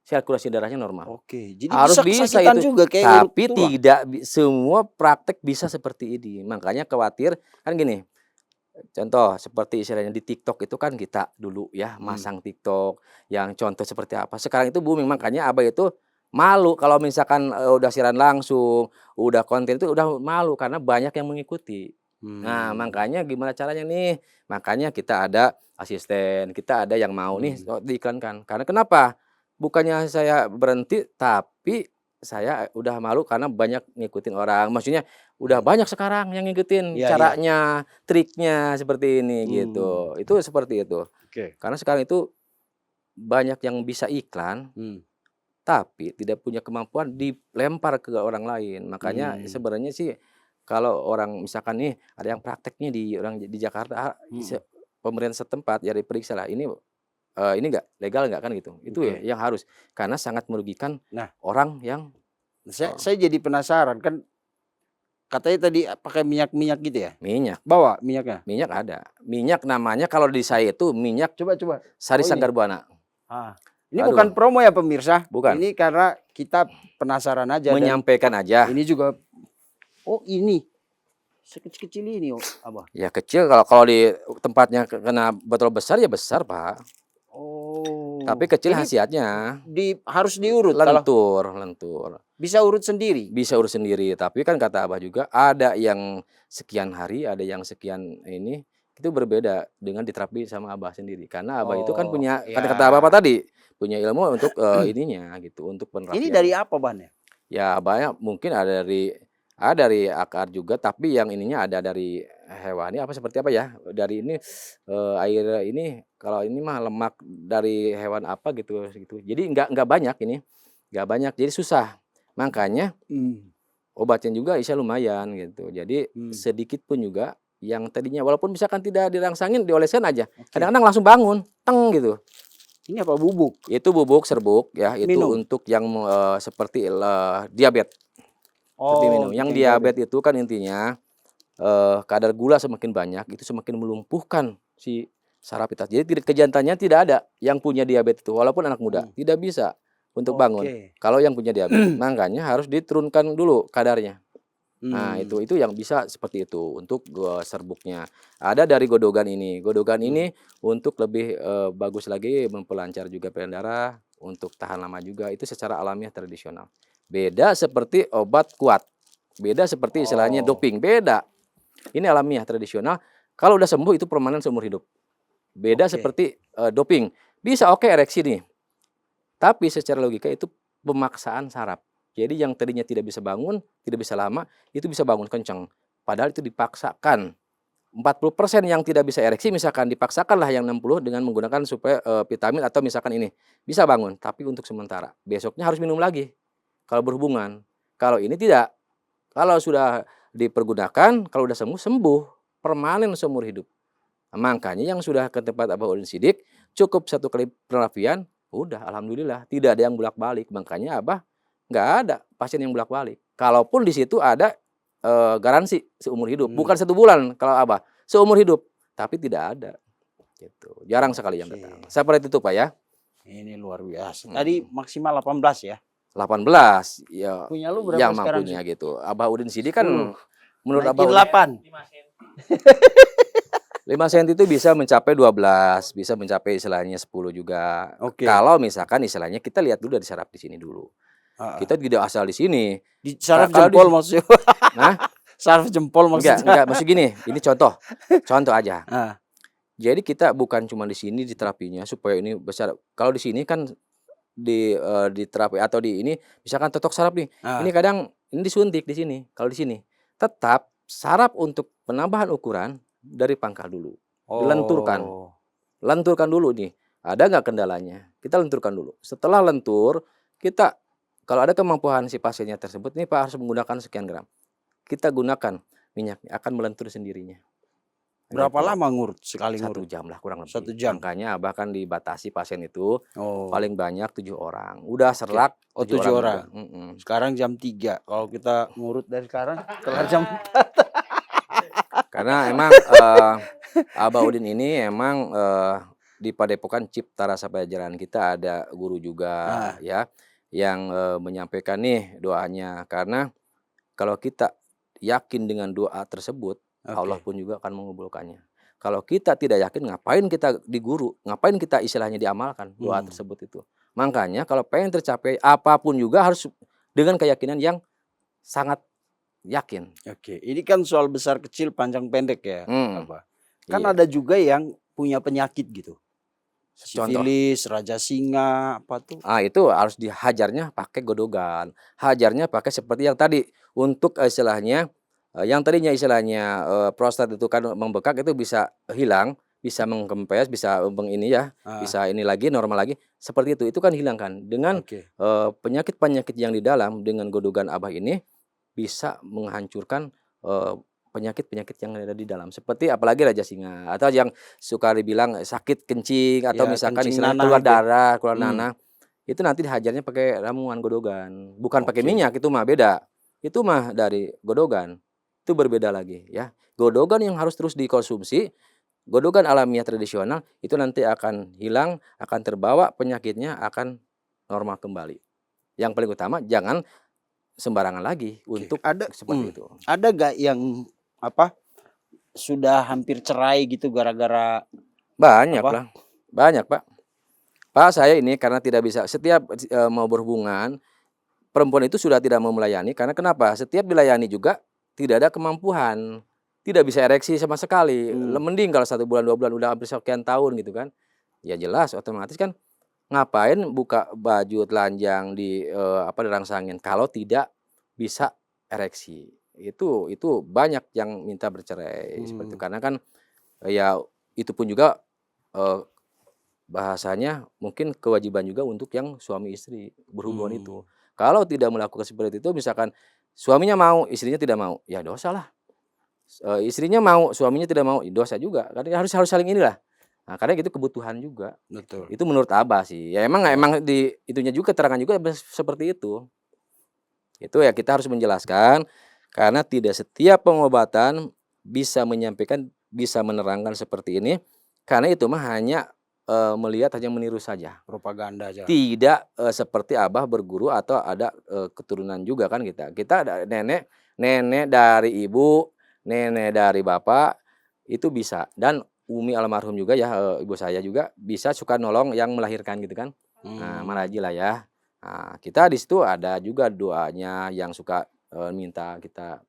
sirkulasi darahnya normal. Oke, jadi Harus bisa bisa kesakitan itu, juga kayak urut tapi tulang? tidak semua praktek bisa seperti ini. Makanya khawatir kan gini, contoh seperti istilahnya di TikTok itu kan kita dulu ya Mhm. masang TikTok yang contoh seperti apa. Sekarang itu booming makanya Abah itu malu kalau misalkan, udah siaran langsung, udah konten itu udah malu karena banyak yang mengikuti. Nah, Mmm, makanya gimana caranya nih? Makanya kita ada asisten, kita ada yang mau nih mhm. diiklankan. Karena kenapa? Bukannya saya berhenti, tapi saya udah malu karena banyak ngikutin orang. Maksudnya udah Mmm. banyak sekarang yang ngikutin Iya iya. caranya, triknya seperti ini Mmm, gitu. Itu seperti itu. oke. Karena sekarang itu banyak yang bisa iklan, Mmm, tapi tidak punya kemampuan dilempar ke orang lain. Makanya mmm, sebenarnya sih kalau orang misalkan nih ada yang prakteknya di orang di Jakarta, mhm. pemerintah setempat ya diperiksa lah ini nggak legal nggak kan gitu. Itu ya Oke. yang harus, karena sangat merugikan Nah, orang yang eee, saya jadi penasaran, kan katanya tadi, pakai minyak-minyak gitu ya? minyak Bawa minyaknya? minyak ada. Minyak namanya kalau di saya itu minyak Coba coba. sari Oh ini? sanggar buana. Ah. Ini bukan Aduh, promo ya pemirsa, bukan, ini karena kita penasaran aja dan menyampaikan aja. ini juga oh ini, sekecil-kecil ini oh, Abah? Ya kecil kalau kalau di tempatnya kena botol besar ya besar, Pak. Tapi Oh, kecil ini khasiatnya, harus diurut kalau lentur lentur. bisa urut sendiri? Bisa urus sendiri, tapi kan kata Abah juga ada yang sekian hari, ada yang sekian ini, itu berbeda dengan diterapi sama Abah sendiri. Karena Abah itu kan Oh, punya kata Abah ya. apa tadi, punya ilmu untuk, ininya gitu, untuk Ini dari penerapiannya. apa bahannya? Ya Abahnya mungkin ada dari akar juga, tapi yang ininya ada dari hewani apa seperti apa ya, dari ini, air ini, kalau ini mah lemak dari hewan apa gitu gitu. Jadi nggak banyak ini, nggak banyak, jadi susah. Makanya Mmm, obatnya juga isinya lumayan gitu. Jadi mmm, sedikit pun juga yang tadinya walaupun misalkan tidak dirangsangin, dioleskan aja, oke. kadang-kadang langsung bangun, teng gitu. Ini apa bubuk? Itu bubuk serbuk ya, itu Minum? untuk yang, seperti, diabetes, untuk Oh, diminum. untuk Yang yang diabetes. diabetes itu kan intinya, kadar gula semakin banyak, itu semakin melumpuhkan si saraf kita. Jadi kejantannya tidak ada yang punya diabetes itu, walaupun anak muda, Mmm, tidak bisa untuk bangun, oke. kalau yang punya diabetes. Makanya harus diturunkan dulu kadarnya. Nah, Mmm, itu yang bisa seperti itu untuk serbuknya. Ada dari godogan ini. Godogan mmm, ini untuk lebih, bagus lagi memperlancar juga peredaran darah, untuk tahan lama juga, itu secara alamiah tradisional. Beda seperti obat kuat, beda seperti istilahnya oh, doping, beda. Ini alamiah tradisional, kalau udah sembuh itu permanen seumur hidup. Beda oke. seperti, doping, bisa oke ereksi nih, tapi secara logika itu pemaksaan saraf. Jadi yang tadinya tidak bisa bangun, tidak bisa lama, itu bisa bangun kencang. Padahal itu dipaksakan. 40% yang tidak bisa ereksi misalkan dipaksakanlah yang 60 dengan menggunakan supaya, vitamin atau misalkan ini, bisa bangun, tapi untuk sementara. Besoknya harus minum lagi kalau berhubungan. Kalau ini tidak, kalau sudah dipergunakan, kalau udah sembuh, sembuh, permanen seumur hidup. Makanya yang sudah ke tempat Abah Udin Sidik, cukup 1 kali penerapian, udah alhamdulillah tidak ada yang bolak-balik. Makanya Abah nggak ada pasien yang bolak-balik. Kalaupun di situ ada, garansi seumur hidup, bukan Mmm, 1 bulan kalau Abah, seumur hidup, tapi tidak ada, gitu. Jarang sekali yang datang. oke. Seperti itu Pak ya, Ini luar biasa. Tadi mhm. maksimal 18 ya? 18, ya Punya lu berapa yang sekarang mampunya sih? gitu. Abah Udin Sidik kan Uh, menurut Abah naikin Udin 8. 5 senti itu bisa mencapai 12, bisa mencapai istilahnya 10 juga. Oke, Kalau misalkan istilahnya kita lihat dulu dari saraf di sini dulu. heeh. Kita tidak asal di sini. Di saraf Kalau di jempol maksudnya? nah, Saraf jempol maksudnya? enggak, maksud gini, ini contoh, contoh aja. Heeh, Jadi kita bukan cuma di sini di terapinya supaya ini besar. Kalau di sini kan di terapi atau di ini misalkan totok saraf nih, ini heeh. kadang ini disuntik di sini, kalau di sini. Tetap saraf untuk penambahan ukuran dari pangkal dulu, dilenturkan. Oh, Lenturkan dulu nih, ada nggak kendalanya? Kita lenturkan dulu. Setelah lentur, kita kalau ada kemampuan si pasiennya tersebut, nih Pak harus menggunakan sekian gram. Kita gunakan minyaknya, akan melentur sendirinya, berapa gitu. lama ngurut, sekali 1 ngurut? jam lah kurang Satu lebih. jam? Makanya Abah kan dibatasi pasien itu Oh, paling banyak 7 orang. Udah oke. serak Oh 7 7 orang juga, orang. Sekarang jam 3. Kalau kita ngurut dari sekarang, kelar jam Nah, karena emang, Abah Udin ini emang, di Padepokan Cipta Rasa Pajajaran kita ada guru juga Ah, ya yang menyampaikan nih doanya, karena kalau kita yakin dengan doa tersebut, Allah oke. pun juga akan mengabulkannya. Kalau kita tidak yakin, ngapain kita di guru, ngapain kita istilahnya diamalkan doa Hmm, tersebut itu. Makanya kalau pengen tercapai apapun juga harus dengan keyakinan yang sangat yakin. oke. Ini kan soal besar kecil, panjang pendek ya, Mhm, Abah. Kan iya. ada juga yang punya penyakit gitu. Contoh, Sifilis, raja singa, apa tuh? itu harus dihajarnya pakai godogan, hajarnya pakai seperti yang tadi, untuk istilahnya, yang tadinya istilahnya, prostat itu kan membekak itu bisa hilang, bisa mengkempes, bisa ini ya, Ah, bisa ini lagi, normal lagi, seperti itu kan hilang kan. Dengan, oke. penyakit-penyakit yang di dalam, dengan godogan Abah ini, bisa menghancurkan, penyakit-penyakit yang ada di dalam. Seperti apalagi raja singa, atau yang suka dibilang sakit kencing, atau Ya, misalkan kencing istilahnya nanah keluar itu ya? darah, keluar Hmm, nanah. Itu nanti dihajarnya pakai ramuan godogan, bukan pakai oke. minyak, itu mah beda. Itu mah dari godogan, itu berbeda lagi ya. Godogan yang harus terus dikonsumsi, godogan alamiah tradisional, itu nanti akan hilang, akan terbawa penyakitnya, akan normal kembali. Yang paling utama jangan sembarangan lagi Oke, untuk ada seperti itu. ada gak yang apa, sudah hampir cerai gitu gara-gara Banyak apa lah, banyak Pak. Pak, saya ini karena tidak bisa setiap, mau berhubungan, perempuan itu sudah tidak mau melayani karena kenapa? Setiap dilayani juga tidak ada kemampuan, tidak bisa ereksi sama sekali. mmm, Mending kalau 1 bulan, 2 bulan, udah hampir sekian tahun gitu kan. Ya jelas otomatis kan ngapain buka baju telanjang dirangsangin kalau tidak bisa ereksi. Itu banyak yang minta bercerai seperti itu. mmm, Karena kan, ya itu pun juga, eee, bahasanya mungkin kewajiban juga untuk yang suami istri berhubungan mmm, itu. Kalau tidak melakukan seperti itu, misalkan suaminya mau, istrinya tidak mau, ya dosalah. Istrinya mau, suaminya tidak mau, dosa juga. Karena harus harus saling inilah. Nah, karena itu kebutuhan juga, gitu. betul, Itu menurut Abah sih. Ya emang ya, emang di itunya juga, keterangan juga seperti itu. Itu ya kita harus menjelaskan, karena tidak setiap pengobatan bisa menyampaikan, bisa menerangkan seperti ini, karena itu mah hanya, melihat, hanya meniru saja. propaganda aja. Tidak, seperti Abah berguru atau ada, keturunan juga kan kita. Kita ada nenek, nenek dari ibu, nenek dari bapak, itu bisa. Dan umi almarhum juga ya, ibu saya juga bisa suka nolong yang melahirkan gitu kan. Nah, Mmm, maraji lah ya. Nah, kita di situ ada juga doanya yang suka, minta kita.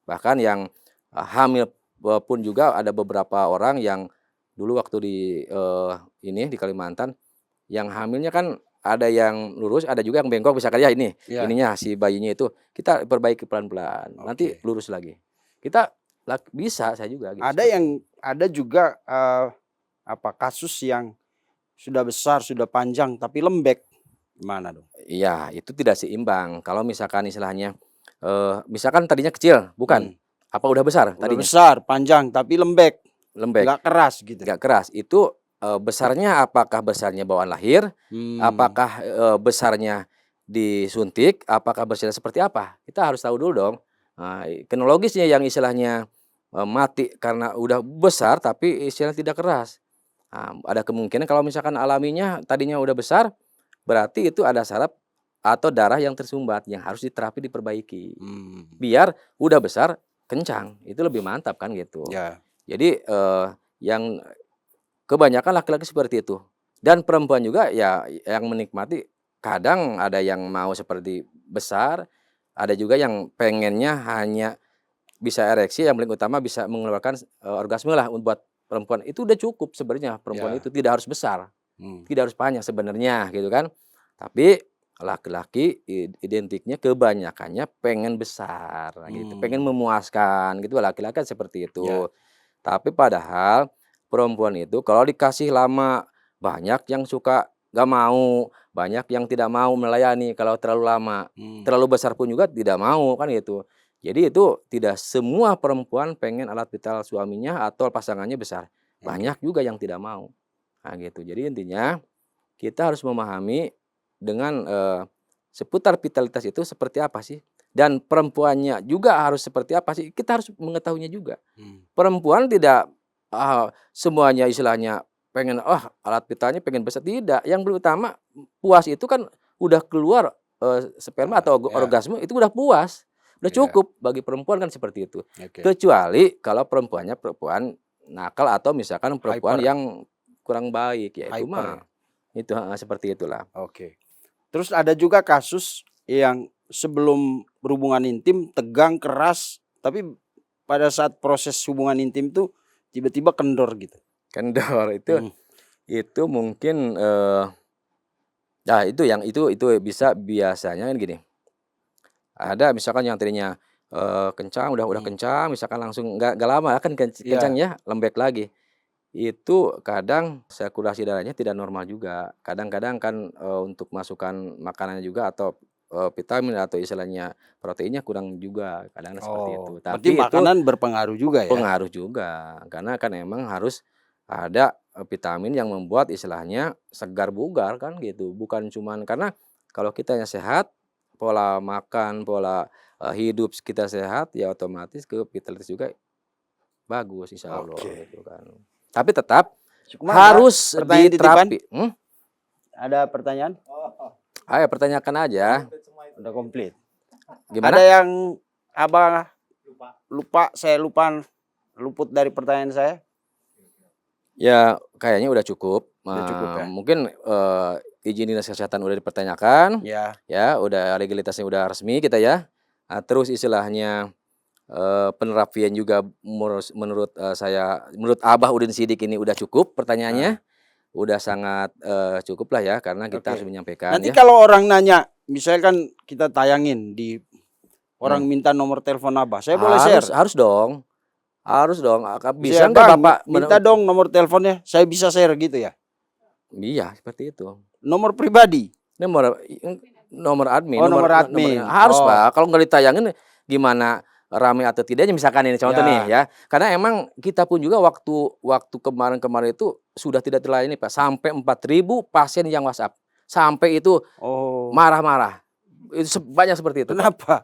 Bahkan yang, hamil, pun juga ada beberapa orang yang dulu waktu di Kalimantan, yang hamilnya kan ada yang lurus, ada juga yang bengkok misalkan ya ini, iya, ininya si bayinya itu kita perbaiki pelan-pelan, nanti oke. lurus lagi. Kita bisa, saya juga gitu, seperti itu. Ada juga, apa, kasus yang sudah besar, sudah panjang tapi lembek, gimana dong? Iya, itu tidak seimbang. Kalau misalkan istilahnya, misalkan tadinya kecil, bukan? Mmm, Apa udah besar udah tadinya? besar, panjang tapi lembek, Lembek, nggak keras gitu. nggak keras. Itu, besarnya apakah besarnya bawaan lahir? Mmm, Apakah, besarnya disuntik? Apakah besarnya seperti apa? Kita harus tahu dulu dong. Nah, kronologisnya yang istilahnya, mati karena udah besar tapi istilahnya tidak keras. Nah, ada kemungkinan kalau misalkan alaminya tadinya udah besar, berarti itu ada saraf atau darah yang tersumbat yang harus diterapi, diperbaiki. mmm, Biar udah besar, kencang, itu lebih mantap kan gitu. ya, Jadi, yang kebanyakan laki-laki seperti itu, dan perempuan juga ya yang menikmati, kadang ada yang mau seperti besar, ada juga yang pengennya hanya bisa ereksi, yang paling utama bisa mengeluarkan, orgasme lah buat perempuan, itu udah cukup sebenarnya perempuan itu, ya, tidak harus besar, mmm, tidak harus panjang sebenarnya gitu kan. Tapi laki-laki identiknya kebanyakannya pengen besar gitu, pengen mmm, memuaskan gitu, laki-laki kan seperti ya, itu. Tapi padahal perempuan itu kalau dikasih lama, banyak yang suka nggak mau, banyak yang tidak mau melayani kalau terlalu lama. mmm, Terlalu besar pun juga tidak mau, kan gitu. Jadi itu tidak semua perempuan pengen alat vital suaminya atau pasangannya besar. oke, Banyak juga yang tidak mau. Nah gitu. Jadi intinya kita harus memahami dengan, seputar vitalitas itu seperti apa sih, dan perempuannya juga harus seperti apa sih, kita harus mengetahuinya juga. mmm, Perempuan tidak, semuanya istilahnya pengen, alat pitanya pengen besar, tidak. Yang pertama puas itu kan udah keluar, sperma atau Ya, orgasme itu udah puas, udah ya, cukup bagi perempuan kan seperti itu. oke. Kecuali kalau perempuannya perempuan nakal atau misalkan perempuan Hyper, yang kurang baik, ya itu hyper mah ya. itu heeh, seperti itulah. Oke. Terus ada juga kasus yang sebelum berhubungan intim tegang, keras, tapi pada saat proses hubungan intim tuh tiba-tiba kendor gitu. Kendor Hmm. itu mungkin, nah itu bisa biasanya kan gini, ada misalkan yang tadinya, kencang udah Hmm. kencang misalkan langsung nggak lama kan kencang Iya. ya lembek lagi. Itu kadang sirkulasi darahnya tidak normal juga. Kadang-kadang kan, untuk masukan makanannya juga atau, vitamin atau istilahnya proteinnya kurang juga, kadang seperti itu. Oh, berarti Tapi itu makanan berpengaruh juga ya? pengaruh juga, karena kan emang harus ada, vitamin yang membuat istilahnya segar bugar kan gitu. Bukan cuman karena kalau kitanya sehat, pola makan, pola, hidup kita sehat, ya otomatis ke vitalitas juga bagus insya Allah Oke. gitu kan. Tapi tetap Cuma ada harus pertanyaan titipan? diterapi. Ada pertanyaan? Ayo pertanyakan aja. Udah komplit. Gimana? Ada yang Abang lupa, saya luput dari pertanyaan saya? Ya kayaknya udah cukup. Udah cukup ya? Mungkin, izin dinas kesehatan udah dipertanyakan, Ya. ya udah legalitasnya udah resmi kita ya. Terus istilahnya, penerapian juga menurut, menurut Abah Udin Sidik ini udah cukup pertanyaannya. Udah sangat, cukup lah ya karena kita harus Oke. menyampaikan Nanti ya. kalau orang nanya, misalkan kita tayangin di orang minta nomor telepon Abah, saya boleh share? Harus dong. Harus dong. Bisa Misalnya, nggak Bang, Bapak minta dong nomor teleponnya, saya bisa share gitu ya? Iya, seperti itu. Nomor pribadi? Nomor nomor admin, Oh, nomor admin. harus Oh, Pak, kalau nggak ditayangin gimana rame atau tidaknya misalkan ini contoh nih ya. ya. Karena emang kita pun juga waktu kemarin-kemarin itu sudah tidak terlayani Pak, sampai 4.000 pasien yang WhatsApp. Sampai itu Oh, marah-marah. Itu banyak seperti itu Pak. kenapa?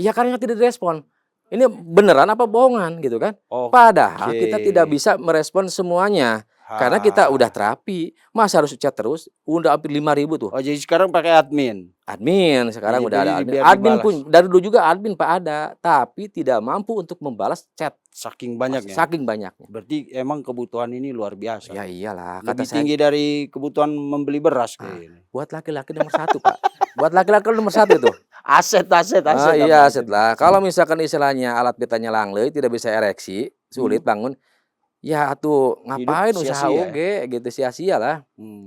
Iya karena tidak direspon. Ini beneran apa bohongan gitu kan. Padahal kita tidak Oke. bisa merespon semuanya. Karena kita udah terapi, masa harus chat terus? Udah hampir 5.000 tuh. Oh, jadi sekarang pakai admin? Admin, sekarang udah ada Jadi admin. biar Admin dibalas. pun dari dulu juga admin Pak ada, tapi tidak mampu untuk membalas chat Saking banyaknya. saking banyaknya. Berarti emang kebutuhan ini luar biasa. Ya iyalah, kata Lebih saya, tinggi dari kebutuhan membeli beras kayaknya. buat laki-laki nomor 1 Pak. Buat laki-laki nomor 1 itu. Aset Iya apa itu? setelah kalau misalkan istilahnya alat pitanya langley, tidak bisa ereksi, sulit bangun, ya atuh Hidup ngapain usaha sia-sia ya? oge gitu, sia-sia lah,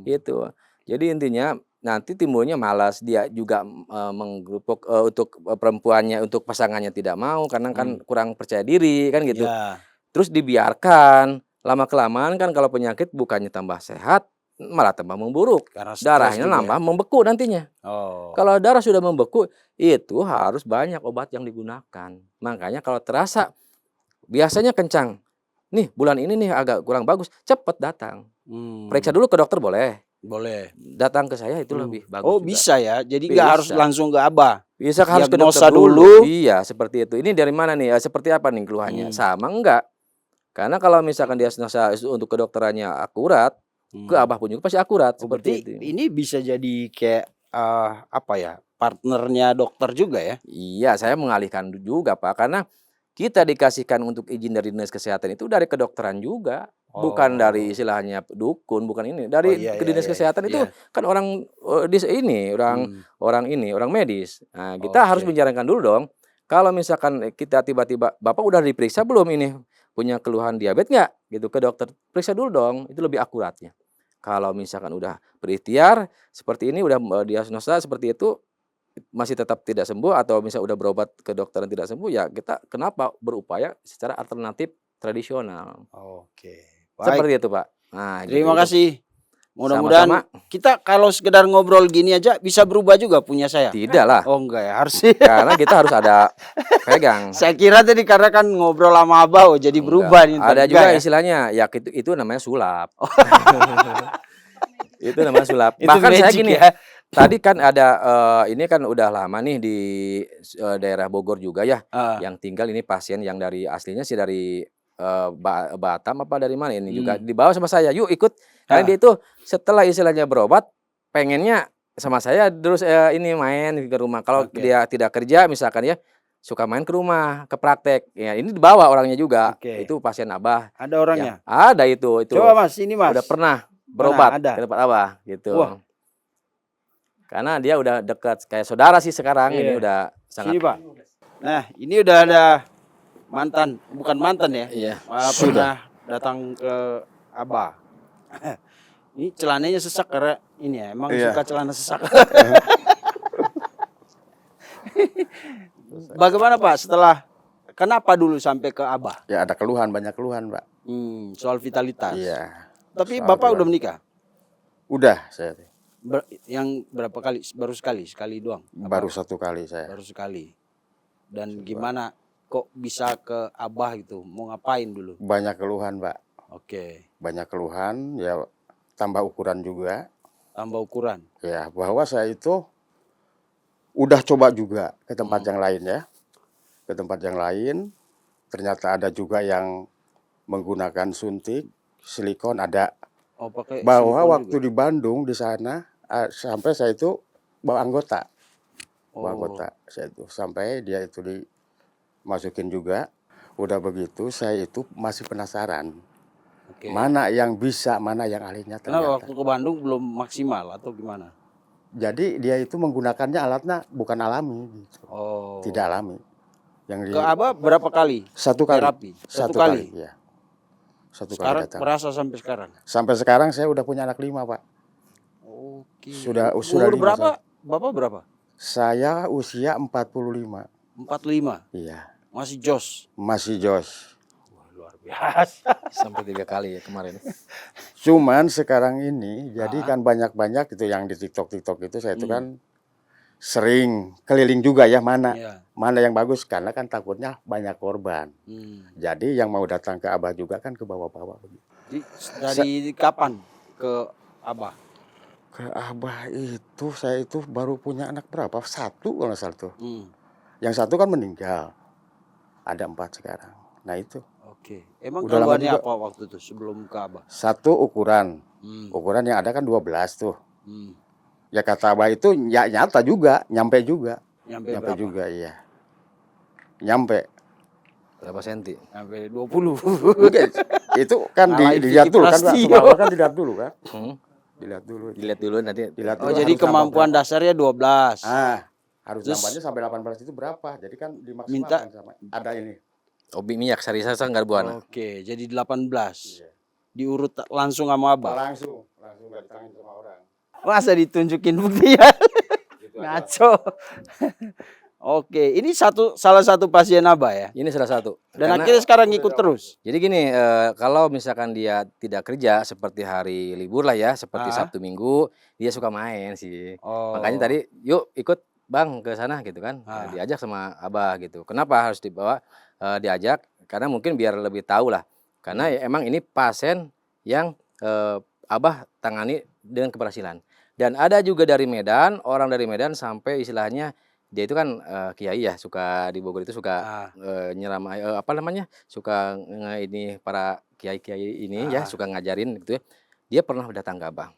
gitu. Jadi intinya nanti timbulnya malas, dia juga, menggerupuk, untuk, perempuannya, untuk pasangannya tidak mau karena kan kurang percaya diri kan gitu. Ya. Terus dibiarkan, lama-kelamaan kan kalau penyakit bukannya tambah sehat, malah tambah memburuk. Karena stres Darahnya juga ya? nambah membeku nantinya. Oh. Kalau darah sudah membeku, itu harus banyak obat yang digunakan. Makanya kalau terasa biasanya kencang, nih bulan ini nih agak kurang bagus, cepet datang. Periksa dulu ke dokter boleh, Boleh. datang ke saya itu lebih bagus Oh, juga. bisa ya? Jadi nggak harus Bisa. langsung ke Abah? Bisa harus ke dokter Diagnosa dulu. dulu. Iya, seperti itu. Ini dari mana nih? Seperti apa nih keluhannya? Sama enggak? Karena kalau misalkan diagnosa untuk kedokterannya akurat, ke Abah pun juga pasti akurat Oh, seperti berarti itu. ini bisa jadi kayak apa ya? Partnernya dokter juga ya? Iya, saya mengalihkan juga Pak, karena kita dikasihkan untuk izin dari dinas kesehatan itu dari kedokteran juga, bukan dari istilahnya dukun, bukan ini. Dari iya, ke iya, dinas iya, kesehatan itu iya. kan orang, orang medis. Nah, kita harus Oke. menjalankan dulu dong. Kalau misalkan kita tiba-tiba, "Bapak udah diperiksa belum ini? Punya keluhan diabetes nggak?" Gitu ke dokter. Periksa dulu dong, itu lebih akuratnya. Kalau misalkan udah berikhtiar seperti ini, udah, diagnosa seperti itu, masih tetap tidak sembuh atau misal udah berobat ke dokter dan tidak sembuh, ya kita kenapa berupaya secara alternatif tradisional. Oke. Seperti Baik. itu, Pak. Nah, gitu Terima itu. kasih. Mudah-mudahan Sama-sama. kita kalau sekedar ngobrol gini aja bisa berubah juga punya saya. Tidak lah, Oh, enggak ya, harus sih. karena kita harus ada pegang. Saya kira tadi karena kan ngobrol sama Abah, oh jadi berubah nih. Ada Enggak juga ya? istilahnya, ya itu namanya sulap. Itu namanya sulap. Itu Bahkan saya magic gini, ya. tadi kan ada, ini kan udah lama nih di, daerah Bogor juga ya, Ah, yang tinggal ini pasien yang dari aslinya sih dari Batam apa dari mana ini juga Hmm. dibawa sama saya, "Yuk ikut." Karena Ah, dia itu setelah istilahnya berobat, pengennya sama saya terus, ini main ke rumah. Kalau oke, dia tidak kerja misalkan ya, suka main ke rumah, ke praktek. Ya ini dibawa orangnya juga, oke. itu pasien Abah. Ada Ya orangnya? ada Coba itu, Mas, ini udah Mas. pernah Mana berobat ke ada? tempat Abah, Wah, gitu. Karena dia udah dekat kayak saudara sih sekarang, ini iya. udah sangat. Sini Pak. Nah, ini udah ada mantan, bukan mantan ya, Iya, malah Sudah. pernah datang ke Abah. Ini celananya sesak karena ini ya, emang Iya. suka celana sesak. Bagaimana Pak setelah, kenapa dulu sampai ke Abah? Ya ada keluhan, banyak keluhan, Pak. Soal vitalitas. Iya. Tapi Soal Bapak udah keluhan. menikah? Udah saya. Yang berapa kali? Baru sekali, sekali doang. Baru 1 kali saya. Baru sekali. Dan gimana kok bisa ke Abah gitu? Mau ngapain dulu? Banyak keluhan, Pak. Oke, Banyak keluhan, ya tambah ukuran juga. tambah ukuran. Ya, bahwa saya itu udah coba juga ke tempat yang lain ya. Ke tempat yang lain, ternyata ada juga yang menggunakan suntik, silikon ada. Oh, pakai Bahwa silikon waktu juga. di Bandung di sana sampai saya itu bawa anggota. Bawa Oh, anggota saya itu sampai dia itu dimasukin juga. Udah begitu saya itu masih penasaran. oke. Mana yang bisa, mana yang ahlinya Kenapa ternyata. waktu ke Bandung belum maksimal atau gimana? Jadi dia itu menggunakannya alatnya bukan alami gitu. Oh. Tidak alami. Yang Ke Abah berapa kali? 1 kali. Terapi? 1 Satu kali. kali, ya. 1 kali Sekarang datang. merasa sampai sekarang. Sampai sekarang saya udah punya anak 5, Pak. Oke. Sudah Umur 5 berapa? saya. Bapak berapa? Saya usia 45. 45. Iya, Masih jos. masih jos. Wah, luar biasa. sampai 3 kali ya kemarin. Cuman sekarang ini jadi Ah. kan banyak-banyak itu yang di TikTok itu saya itu Hmm. kan sering keliling juga ya mana Iya. mana yang bagus karena kan takutnya banyak korban. Hmm. Jadi yang mau datang ke Abah juga kan ke bawah-bawah begitu. Dari kapan ke Abah? Ke Abah itu saya itu baru punya anak berapa? 1 kalau nggak salah tuh. Hmm. Yang 1 kan meninggal. Ada 4 sekarang. Nah itu. Oke. Emang Udah lama keluhannya juga. apa waktu itu sebelum ke Abah? 1 ukuran. Hmm. Ukuran yang ada kan 12 tuh. Hmm. Ya kata Abah itu ya nyata juga, nyampe juga. Nyampe Nyampe berapa? juga iya. Nyampe. Berapa senti? Sampai 20. Mungkin itu kan Ngalahin dilihat Vicky dulu kan Pak. Prastio. Semua kan dilihat dulu kan. Hmm, Dilihat dulu. dilihat dulu nanti. Dilihat Oh, dulu jadi harus nambah kemampuan berapa. dasarnya 12. Harus Terus nambahnya sampai 18 itu berapa? Jadi kan minta. dimaksimalkan sama. Ada ini. Obi minyak sari sasa nggak buana. Oke, jadi 18. Iya. Diurut langsung sama Abah. Langsung nggak ditangin sama orang. Masa ditunjukin buktinya? Gitu aja. Ngaco. Oke, ini salah satu pasien Abah ya. Ini salah satu. Dan Karena akhirnya sekarang ngikut terus. jadi gini, kalau misalkan dia tidak kerja seperti hari libur lah ya, seperti Ah. Sabtu Minggu, dia suka main sih. Oh. Makanya tadi, "Yuk ikut Bang ke sana," gitu kan. Ah. Diajak sama Abah gitu. Kenapa harus dibawa, diajak? Karena mungkin biar lebih tahu lah. Karena ya emang ini pasien yang, Abah tangani dengan keberhasilan. Dan ada juga dari Medan, orang dari Medan sampai istilahnya dia itu kan, kiai ya, suka di Bogor itu suka, Ah. nyeramai apa namanya, suka ini para kiai-kiai ini ya, Ah. suka ngajarin gitu ya. Dia pernah datang ke Abah,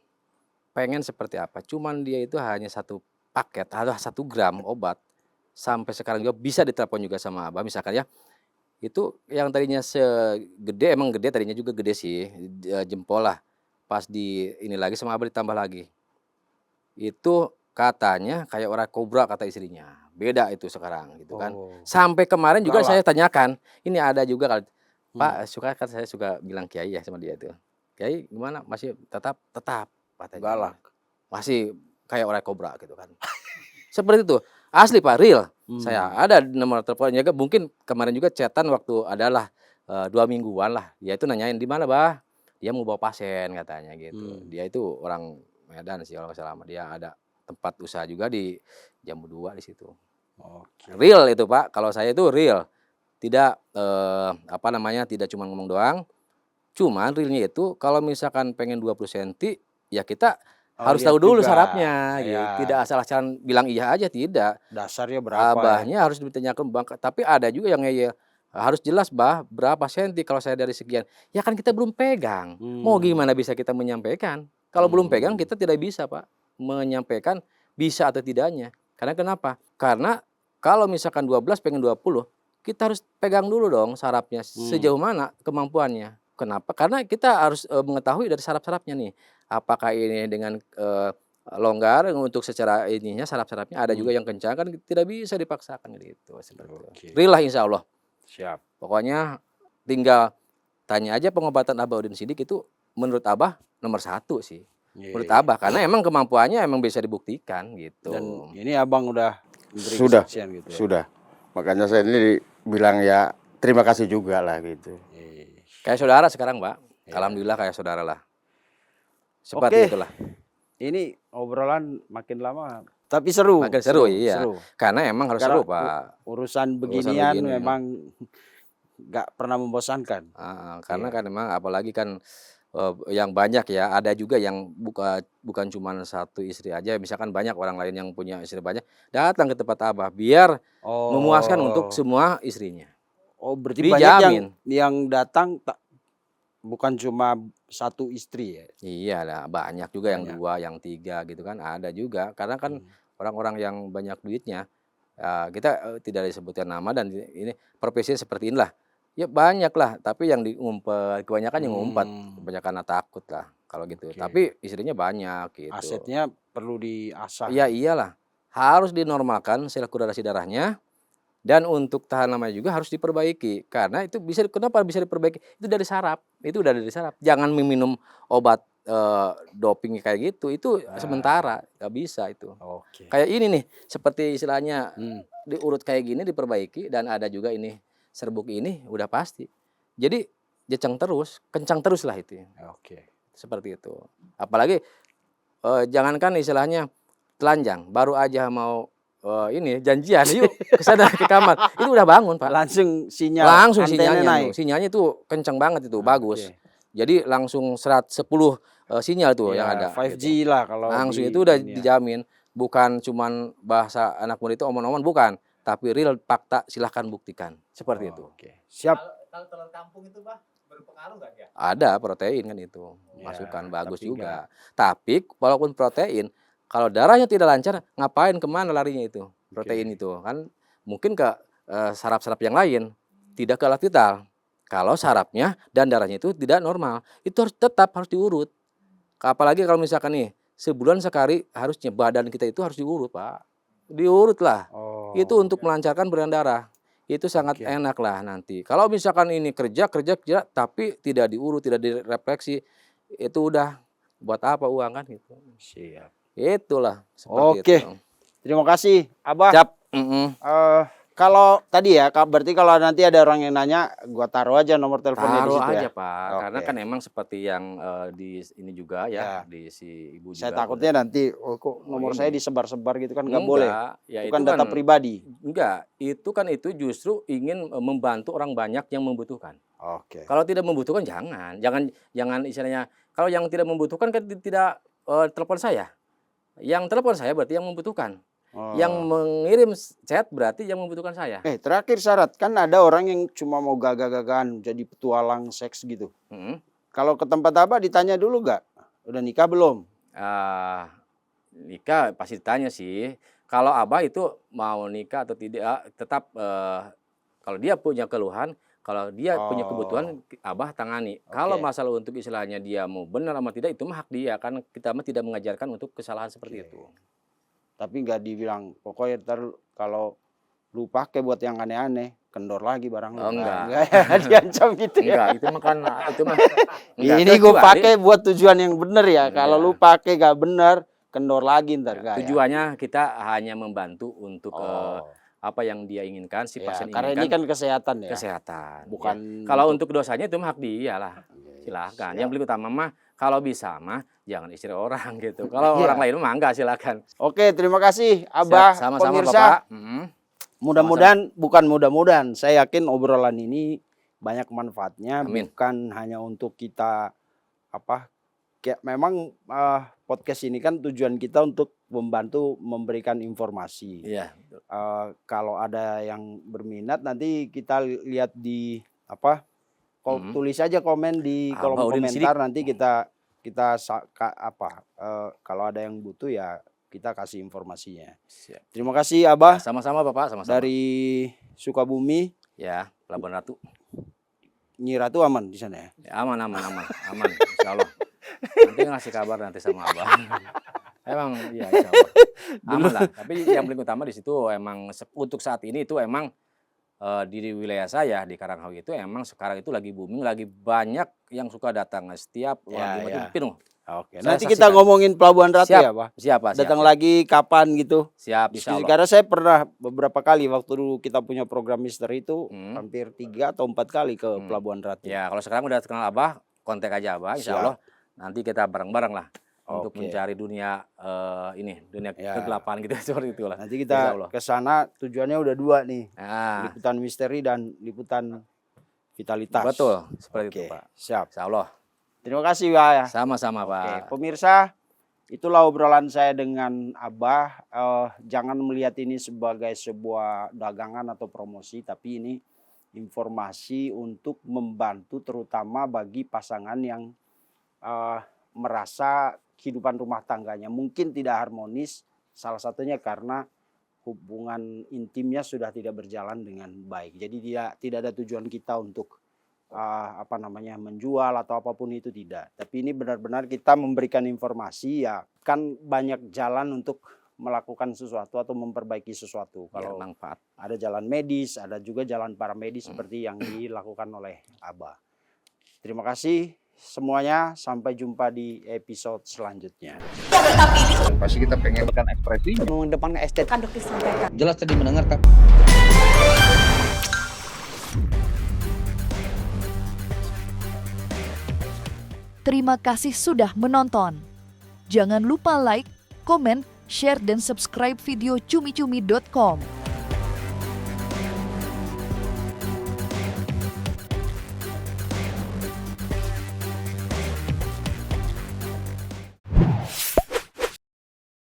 pengen seperti apa, cuman dia itu hanya 1 paket atau 1 gram obat, sampai sekarang juga bisa ditelepon juga sama Abah misalkan ya, itu yang tadinya segede emang gede tadinya juga gede sih, jempol lah, pas di ini lagi sama Abah ditambah lagi. Itu katanya kayak urat kobra kata istrinya, beda itu sekarang gitu kan. Oh. Sampai kemarin juga Galak. saya tanyakan, ini ada juga kali, Pak Hmm. suka kan saya suka bilang kiai ya sama dia itu, "Kiai gimana masih tetap?" "Tetap," katanya. Galak. Masih kayak urat kobra gitu kan. Seperti itu, asli Pak, real. Saya Hmm. ada nomor teleponnya juga, mungkin kemarin juga chatan waktu adalah 2 mingguan lah, dia itu nanyain, "Di mana Bah?" Dia mau bawa pasien katanya gitu. Hmm. Dia itu orang Medan sih kalau nggak salah, dia ada tempat usaha juga di Jambu 2 di situ. Oke. Real itu Pak, kalau saya itu real. Tidak, apa namanya, tidak cuma ngomong doang, cuman realnya itu kalau misalkan pengen 20 senti, ya kita Oh, harus lihat tahu dulu juga. syaratnya Ya. tidak asal-asalan bilang iya aja, tidak. Dasarnya berapa ya? Abahnya harus ditanyakan tapi ada juga yang ngeyel, harus jelas berapa senti kalau saya dari sekian. Ya kan kita belum pegang. Mau gimana bisa kita menyampaikan? Kalau belum pegang kita tidak bisa, Pak, menyampaikan bisa atau tidaknya. Karena kenapa? Karena kalau misalkan 12 pengen 20, kita harus pegang dulu dong sarafnya sejauh mana kemampuannya. Kenapa? Karena kita harus mengetahui dari saraf-sarafnya nih. Apakah ini dengan longgar untuk secara ininya saraf-sarafnya, ada juga yang kencang, kan tidak bisa dipaksakan gitu, seperti itu. Oke. Real lah insya Allah. Siap. Pokoknya tinggal tanya aja pengobatan Abah Udin Sidik itu menurut Abah nomor 1 sih. Menurut Iya. Abah karena emang kemampuannya emang bisa dibuktikan gitu. Dan ini abang udah memberi Sudah, kesaksian gitu ya. sudah. Makanya saya ini bilang ya terima kasih juga lah gitu. Iya. Kayak saudara sekarang, Pak. Iya. Alhamdulillah kayak saudara lah. Seperti Oke. itulah. Ini obrolan makin lama tapi seru. Makin seru, iya. Seru. Karena emang harus Karena seru, Pak. Urusan beginian begini. memang nggak pernah membosankan. Karena Iya. kan emang apalagi kan yang banyak ya, ada juga yang bukan cuma 1 istri aja, misalkan banyak orang lain yang punya istri banyak, datang ke tempat Abah biar memuaskan untuk semua istrinya. Oh, berarti banyak Dijamin. yang datang bukan cuma 1 istri ya. Iya lah, banyak juga yang Banyak. 2, yang 3 gitu kan, ada juga. Karena kan orang-orang yang banyak duitnya, kita tidak disebutkan nama dan ini profesinya seperti inilah. Ya banyak lah, tapi yang diumpet, kebanyakan yang ngumpet, kebanyakan karena takut lah kalau gitu. Oke. Tapi istrinya banyak gitu. Asetnya perlu diasah. Ya iyalah, harus dinormalkan sirkulasi darahnya, dan untuk tahan lamanya juga harus diperbaiki. Karena itu kenapa bisa diperbaiki? Itu dari saraf, itu udah dari saraf. Jangan meminum obat doping kayak gitu, itu sementara, nggak bisa itu. Oke. Kayak ini nih, seperti istilahnya diurut kayak gini, diperbaiki, dan ada juga ini serbuk ini udah pasti. Jadi kencang terus lah itu. Oke. Seperti itu. Apalagi jangankan istilahnya telanjang, baru aja mau ini janjian, yuk ke sana ke kamar, itu udah bangun, Pak. Langsung sinyal. Langsung antena sinyalnya naik. tuh. Sinyalnya tuh kencang banget itu, bagus. Oke. Jadi langsung 10 sinyal tuh yang ada. 5G gitu. lah kalau Langsung di itu udah ini ya. dijamin. Bukan cuman bahasa anak muda itu omong-omong, bukan. Tapi real fakta, silahkan buktikan. Seperti itu. Oke. Siap. Kalau telur kampung itu, Bah, berpengaruh nggak ya? Ada protein kan itu. Ya, Masukan bagus tapi juga. Tapi walaupun protein, kalau darahnya tidak lancar, ngapain kemana larinya itu? Protein itu kan mungkin ke saraf-saraf yang lain, tidak ke alat vital. Kalau sarafnya dan darahnya itu tidak normal, itu harus diurut. Apalagi kalau misalkan nih, sebulan sekali harusnya badan kita itu harus diurut, Pak. Diurut lah. Itu untuk melancarkan aliran darah. Itu sangat enak lah nanti. Kalau misalkan ini kerja tapi tidak diurut, tidak direfleksi, itu udah buat apa uang kan gitu. Siap. Itulah seperti Oke. itu. Terima kasih, Abah. Siap. Kalau tadi ya, berarti kalau nanti ada orang yang nanya, gua taruh aja nomor teleponnya di Taruh situ aja, ya. Pak. Oke. Karena kan emang seperti yang di ini juga Ya. di si Ibu Saya juga. takutnya nanti kok nomor ini. saya disebar-sebar gitu kan nggak boleh. Ya Itu kan data pribadi. Enggak, itu justru ingin membantu orang banyak yang membutuhkan. Oke. Kalau tidak membutuhkan jangan istilahnya, kalau yang tidak membutuhkan kan tidak telepon saya. Yang telepon saya berarti yang membutuhkan. Yang mengirim chat berarti yang membutuhkan saya. Terakhir syarat, kan ada orang yang cuma mau gagah-gagahan jadi petualang seks gitu. Kalau ke tempat Abah ditanya dulu nggak? Udah nikah belum? Nikah pasti ditanya sih. Kalau Abah itu mau nikah atau tidak, tetap kalau dia punya keluhan, kalau dia punya kebutuhan, Abah tangani. Kalau masalah untuk istilahnya dia mau benar sama tidak, itu mah hak dia. Kan kita mah tidak mengajarkan untuk kesalahan seperti itu. Tapi nggak dibilang, pokoknya ntar kalau lu pakai buat yang aneh-aneh, kendor lagi barang lu. Oh, enggak. Diancam gitu ya. Enggak, itu mah. Ini gue pakai buat tujuan yang bener ya. Kalau lu pakai gak bener, kendor lagi ntar. Tujuannya kita hanya membantu untuk apa yang dia inginkan, si pasien karena ini kan kesehatan ya. Kesehatan. Bukan kalau untuk dosanya itu mah hak dia lah. Silahkan. Yang paling utama mah kalau bisa mah jangan istri orang gitu. Kalau orang lain mah enggak, silakan. Oke, terima kasih Abah. Sama-sama, pemirsa. Bapak. Mudah-mudahan, bukan mudah-mudahan, saya yakin obrolan ini banyak manfaatnya. Amin. Bukan hanya untuk kita kayak memang podcast ini kan tujuan kita untuk membantu memberikan informasi. Iya. Kalau ada yang berminat nanti kita lihat di apa? Tulis aja komen di kolom Abah Udin komentar, nanti kita kalau ada yang butuh ya kita kasih informasinya. Siap. Terima kasih Abah Sama-sama Bapak, sama-sama. dari Sukabumi. Ya, Pelabuhan Ratu. Nyi Ratu aman di sana ya? Ya, aman, insya Allah. Nanti ngasih kabar nanti sama Abah. Emang, iya insya Allah. Aman lah. Tapi yang paling utama di situ emang untuk saat ini itu emang di wilayah saya di Karanghawi itu emang sekarang itu lagi booming, lagi banyak yang suka datang setiap Ya, Jumat ya. itu penuh. Oke. Saya Nanti kita saksikan. ngomongin Pelabuhan Ratu Siap, ya, Pak. Siapa? Datang lagi kapan gitu? Siap, insya Allah. Karena saya pernah beberapa kali waktu dulu kita punya program misteri itu hampir 3 atau 4 kali ke Pelabuhan Ratu. Ya, kalau sekarang udah kenal Abah, kontak aja Abah, insya Siap. Allah. Nanti kita bareng-bareng lah untuk Oke. mencari dunia dunia Ya. kegelapan gitu seperti itulah. Nanti Insya kita Allah. ke sana, tujuannya udah 2 nih. Nah, Liputan misteri dan liputan vitalitas. betul seperti itu Oke, Pak. siap. Insya Allah. Terima kasih Pak ya. Sama-sama Oke, Pak. pemirsa, itulah obrolan saya dengan Abah. Jangan melihat ini sebagai sebuah dagangan atau promosi, tapi ini informasi untuk membantu terutama bagi pasangan yang merasa kehidupan rumah tangganya mungkin tidak harmonis, salah satunya karena hubungan intimnya sudah tidak berjalan dengan baik. Jadi tidak ada tujuan kita untuk menjual atau apapun itu, tidak. Tapi ini benar-benar kita memberikan informasi, ya kan banyak jalan untuk melakukan sesuatu atau memperbaiki sesuatu. Biar Kalau manfaat. ada jalan medis, ada juga jalan paramedis seperti yang dilakukan oleh Abah. Terima kasih semuanya, sampai jumpa di episode selanjutnya. Pasti kita pengen ekspresi mengedepankan estetika Kan dokter sampaikan. jelas tadi mendengarkan. Terima kasih sudah menonton. Jangan lupa like, komen, share, dan subscribe video cumi-cumi.com.